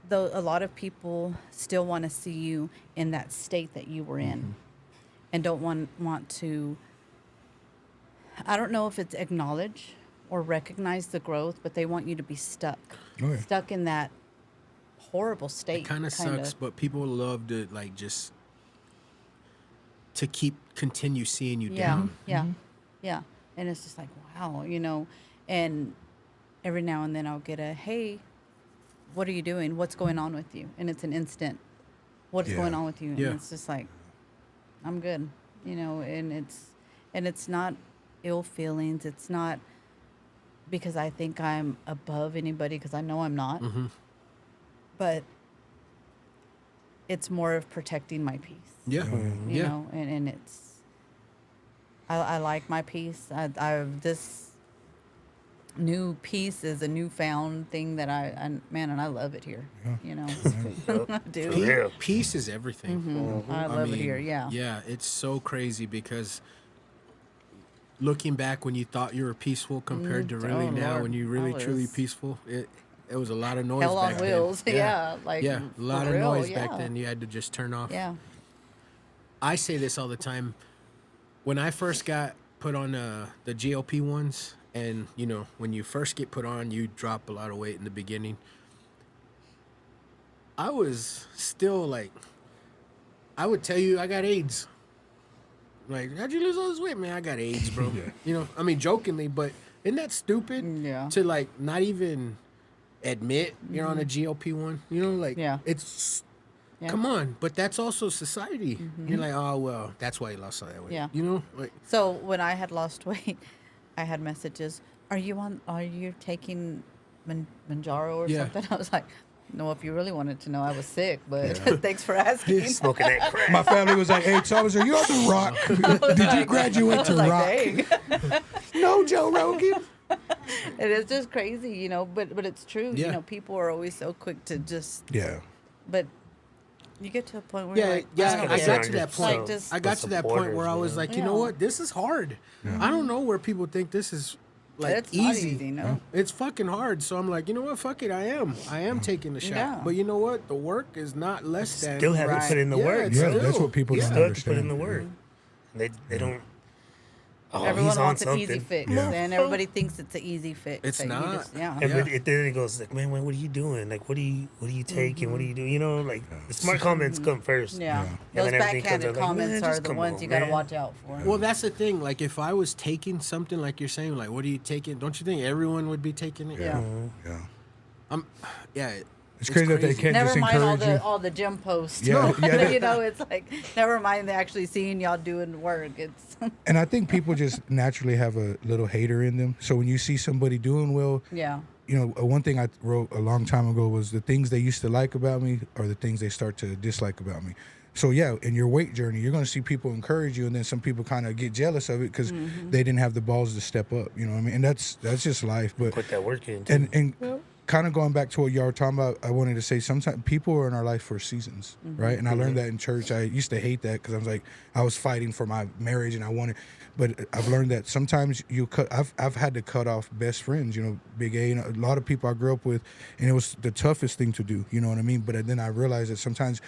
E: though a lot of people still want to see you in that state that you were in and don't want to, I don't know if it's acknowledge or recognize the growth, but they want you to be stuck.
D: Oh, yeah.
E: Stuck in that horrible state.
A: It kind of sucks, but people love to like just to continue seeing you down.
E: Yeah. And it's just like, wow, and every now and then I'll get a, hey, what are you doing? What's going on with you? And it's an instant, what's going on with you? And it's just like, I'm good, and it's not ill feelings. It's not because I think I'm above anybody, because I know I'm not. But it's more of protecting my peace.
A: Yeah.
E: You know, and it's, I like my peace. This new peace is a newfound thing that and I love it here. I do.
A: Peace is everything.
E: I love it here. Yeah.
A: Yeah, it's so crazy because looking back when you thought you were peaceful compared to really now
E: Lord,
A: when you really truly peaceful, it was a lot of noise
E: Hell on
A: back
E: wheels.
A: then.
E: Yeah.
A: a lot of
E: real,
A: noise back then. You had to just turn off.
E: Yeah.
A: I say this all the time. When I first got put on the GLP ones, and when you first get put on, you drop a lot of weight in the beginning. I was still like, I would tell you I got AIDS. Like, how'd you lose all this weight, man? I got AIDS, bro. I mean, jokingly, but isn't that stupid?
E: Yeah.
A: To like not even admit you're on a GLP one. It's.
E: Yeah.
A: Come on, but that's also society. You're like, oh well, that's why you lost all that weight.
E: Yeah. So when I had lost weight, I had messages. Are you taking Manjaro or something? I was like, no. If you really wanted to know, I was sick, but thanks for asking.
F: Smoking that crack.
D: My family was like, hey, Thomas, are you on the rock? Did you graduate to rock?
E: Dang.
A: No, Joe Rogan.
E: It is just crazy, but it's true.
A: Yeah.
E: People are always so quick to just.
D: Yeah.
E: But you get to a point where you're like,
A: I
E: don't
A: got
E: care.
A: to that point.
E: Like, just,
A: I got to that point where I was like, you know
E: Yeah.
A: what? This is hard. I don't know where people think this is like
E: it's not
A: easy.
E: easy, no.
A: It's fucking hard. So I'm like, you know what? Fuck it. I am taking the shot.
E: Yeah.
A: But you know what? The work is not less than.
F: Still have to
E: Right.
F: put in the
A: Yeah,
F: work.
A: it's
D: Yeah,
F: bro.
D: that's what people
F: You
D: don't
F: still have to put in
D: understand.
F: the work. They don't. Oh,
E: Everyone
F: he's on
E: wants an
F: something.
E: easy fix,
D: Yeah.
E: and everybody thinks it's an easy fix.
A: It's
E: that you
A: not.
E: just- yeah.
F: And
A: Yeah.
F: then it goes like, man, what are you doing? Like, what are you taking? What do you do? Like the smart comments come first.
E: Yeah.
F: And
E: Those
F: then everything
E: backhanded
F: comes out like,
E: comments
F: man,
E: are
F: just
E: the
F: come
E: ones
F: on,
E: you got to
F: man.
E: watch out for.
A: Well, that's the thing. Like, if I was taking something like you're saying, like, what are you taking? Don't you think everyone would be taking it?
E: Yeah.
D: Yeah.
A: Yeah.
D: It's crazy that they can't
E: Never
D: just
E: mind
D: encourage you.
E: all the gym posts.
D: Yeah, yeah.
E: It's like, never mind actually seeing y'all doing work. It's
D: And I think people just naturally have a little hater in them. So when you see somebody doing well,
E: yeah.
D: One thing I wrote a long time ago was the things they used to like about me are the things they start to dislike about me. So yeah, in your weight journey, you're going to see people encourage you, and then some people kind of get jealous of it because they didn't have the balls to step up. You know what I mean? And that's just life. But
F: Put that work in. Too.
D: and kind of going back to what y'all were talking about, I wanted to say sometimes people are in our life for seasons, right? And I learned that in church. I used to hate that because I was like, I was fighting for my marriage and I wanted, but I've learned that sometimes I've had to cut off best friends, Big A, a lot of people I grew up with, and it was the toughest thing to do, you know what I mean? But then I realized that sometimes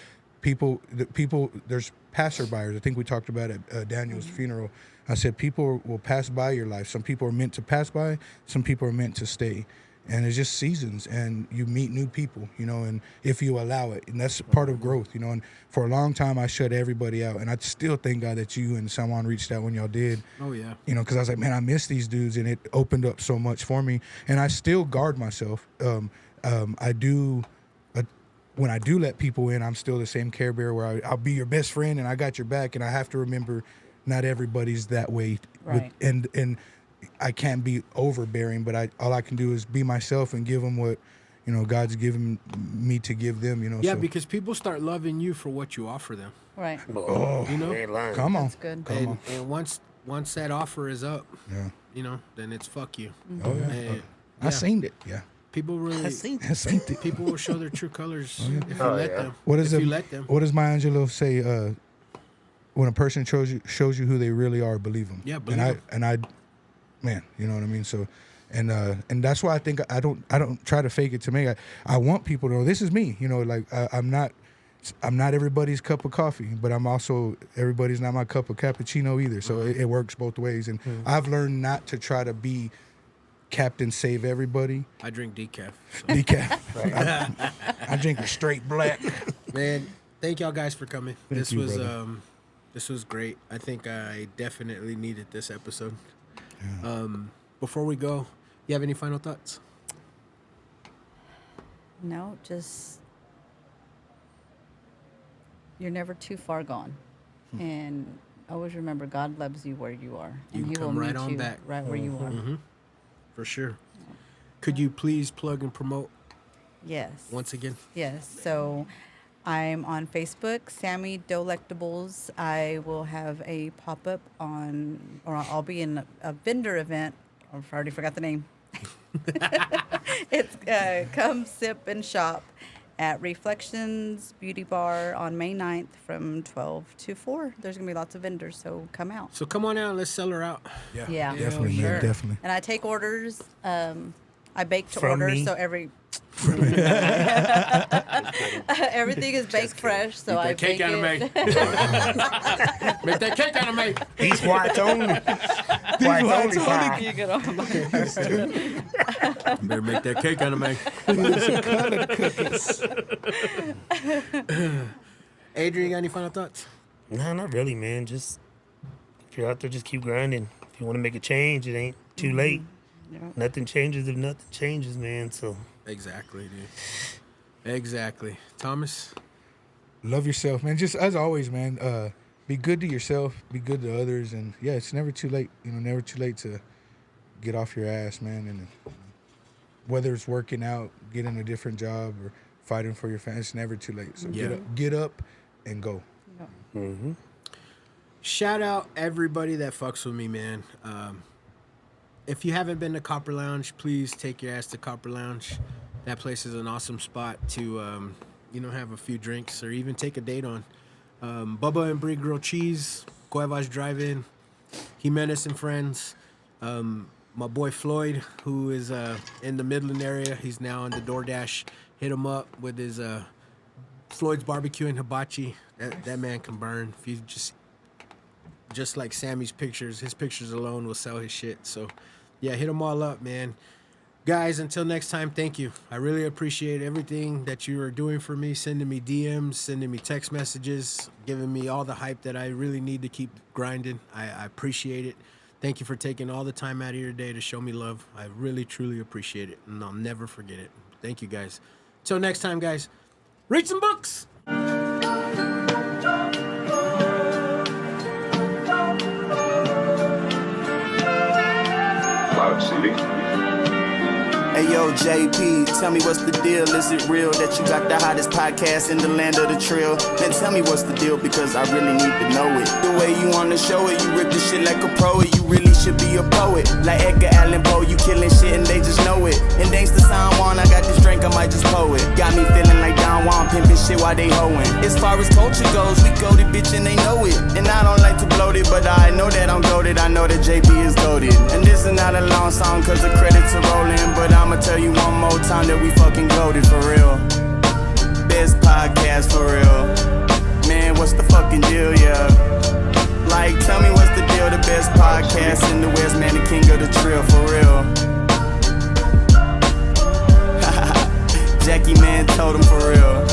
D: there's passerbyers. I think we talked about at Daniel's funeral. I said people will pass by your life. Some people are meant to pass by, some people are meant to stay. And it's just seasons, and you meet new people, and if you allow it, and that's part of growth, and for a long time I shut everybody out, and I still thank God that you and someone reached out when y'all did.
A: Oh yeah.
D: Because I was like, man, I miss these dudes, and it opened up so much for me, and I still guard myself. I do. When I do let people in, I'm still the same Care Bear where I'll be your best friend and I got your back, and I have to remember not everybody's that way.
E: Right.
D: And I can't be overbearing, but all I can do is be myself and give them what, God's given me to give them.
A: Yeah,
D: so.
A: because people start loving you for what you offer them.
E: Right.
F: Oh,
A: You know?
F: they ain't lying.
D: Come on,
E: That's good.
D: Come on.
A: And once that offer is up,
D: Yeah.
A: then it's fuck you.
D: Oh yeah.
A: And,
D: I seen it. Yeah.
A: people really
D: I seen it.
A: people will show their true colors if you
F: Oh,
A: let
F: yeah.
A: them.
D: What is
A: if
D: it?
A: you let them.
D: What does Maya Angelou say? When a person shows you who they really are, believe them.
A: Yeah, believe 'em.
D: And I, man, you know what I mean. So, and that's why I think I don't try to fake it to me. I want people to know this is me. Like I'm not everybody's cup of coffee, but I'm also everybody's not my cup of cappuccino either. So it works both ways. And I've learned not to try to be Captain Save Everybody.
A: I drink decaf. So.
D: Decaf. I drink a straight black.
A: Man, thank y'all guys for coming.
D: Thank you, brother.
A: This was great. I think I definitely needed this episode. Before we go, you have any final thoughts?
E: No, just you're never too far gone, and always remember God loves you where you are, and
A: You
E: He will
A: come right
E: meet
A: on
E: you
A: back.
E: right where you are.
A: For sure. Could you please plug and promote
E: Yes.
A: once again?
E: Yes. So I'm on Facebook, Sammie Doughlectibles. I will have a pop-up or I'll be in a vendor event. I already forgot the name. It's Come Sip and Shop at Reflections Beauty Bar on May 9th from 12 to 4. There's going to be lots of vendors, so come out.
A: So come on out. Let's sell her out.
E: Yeah.
D: Definitely,
E: sure.
D: man. Definitely.
E: And I take orders. I bake to
F: From
E: order,
F: me?
E: so everything is baked fresh. So I
A: Make that cake
E: bake
A: out of
E: it.
A: me. Make that cake out of me.
F: He's white only. White only pie.
E: You get on.
A: Better make that cake out of me. Adrian, you got any final thoughts?
F: Nah, not really, man. Just if you're out there, just keep grinding. If you want to make a change, it ain't too late.
E: Yep.
F: Nothing changes if nothing changes, man. So
A: Exactly, dude. Exactly. Thomas?
D: Love yourself, man. Just as always, man. Be good to yourself. Be good to others, and yeah, it's never too late. Never too late to get off your ass, man. And whether it's working out, getting a different job, or fighting for your family, it's never too late. So get up, and go.
A: Shout out everybody that fucks with me, man. If you haven't been to Copper Lounge, please take your ass to Copper Lounge. That place is an awesome spot to, have a few drinks or even take a date on. Bubba and Brie Grilled Cheese, Cuevas Drive-In, Jimenez and Friends. My boy Floyd, who is in the Midland area, he's now on the DoorDash. Hit him up with his Floyd's Barbecue and Hibachi. That man can burn. If you just like Sammie's pictures, his pictures alone will sell his shit. So, yeah, hit them all up, man. Guys, until next time, thank you. I really appreciate everything that you are doing for me, sending me DMs, sending me text messages, giving me all the hype that I really need to keep grinding. I appreciate it. Thank you for taking all the time out of your day to show me love. I really, truly appreciate it, and I'll never forget it. Thank you, guys. Till next time, guys, read some books.
B: Cloud City.
G: Hey yo, JP, tell me what's the deal? Is it real that you got the hottest podcast in the land of the trill? Then tell me what's the deal, because I really need to know it. The way you wanna show it, you rip the shit like a pro, you really should be a poet. Like Edgar Allan Poe, you killing shit and they just know it. And thanks to San Juan, I got this drink, I might just pour it. Got me feeling like Don Juan, pimping shit while they hoeing. As far as culture goes, we goated, bitch, and they know it. And I don't like to bloat it, but I know that I'm goated. I know that JP is goated. And this is not a long song, cause the credits are rolling, but I'ma tell you one more time that we fucking goated for real. Best podcast for real. Man, what's the fucking deal, yeah? Like, tell me what's the deal? The best podcast in the West, man, the king of the trill, for real. Jackie, man, told him for real.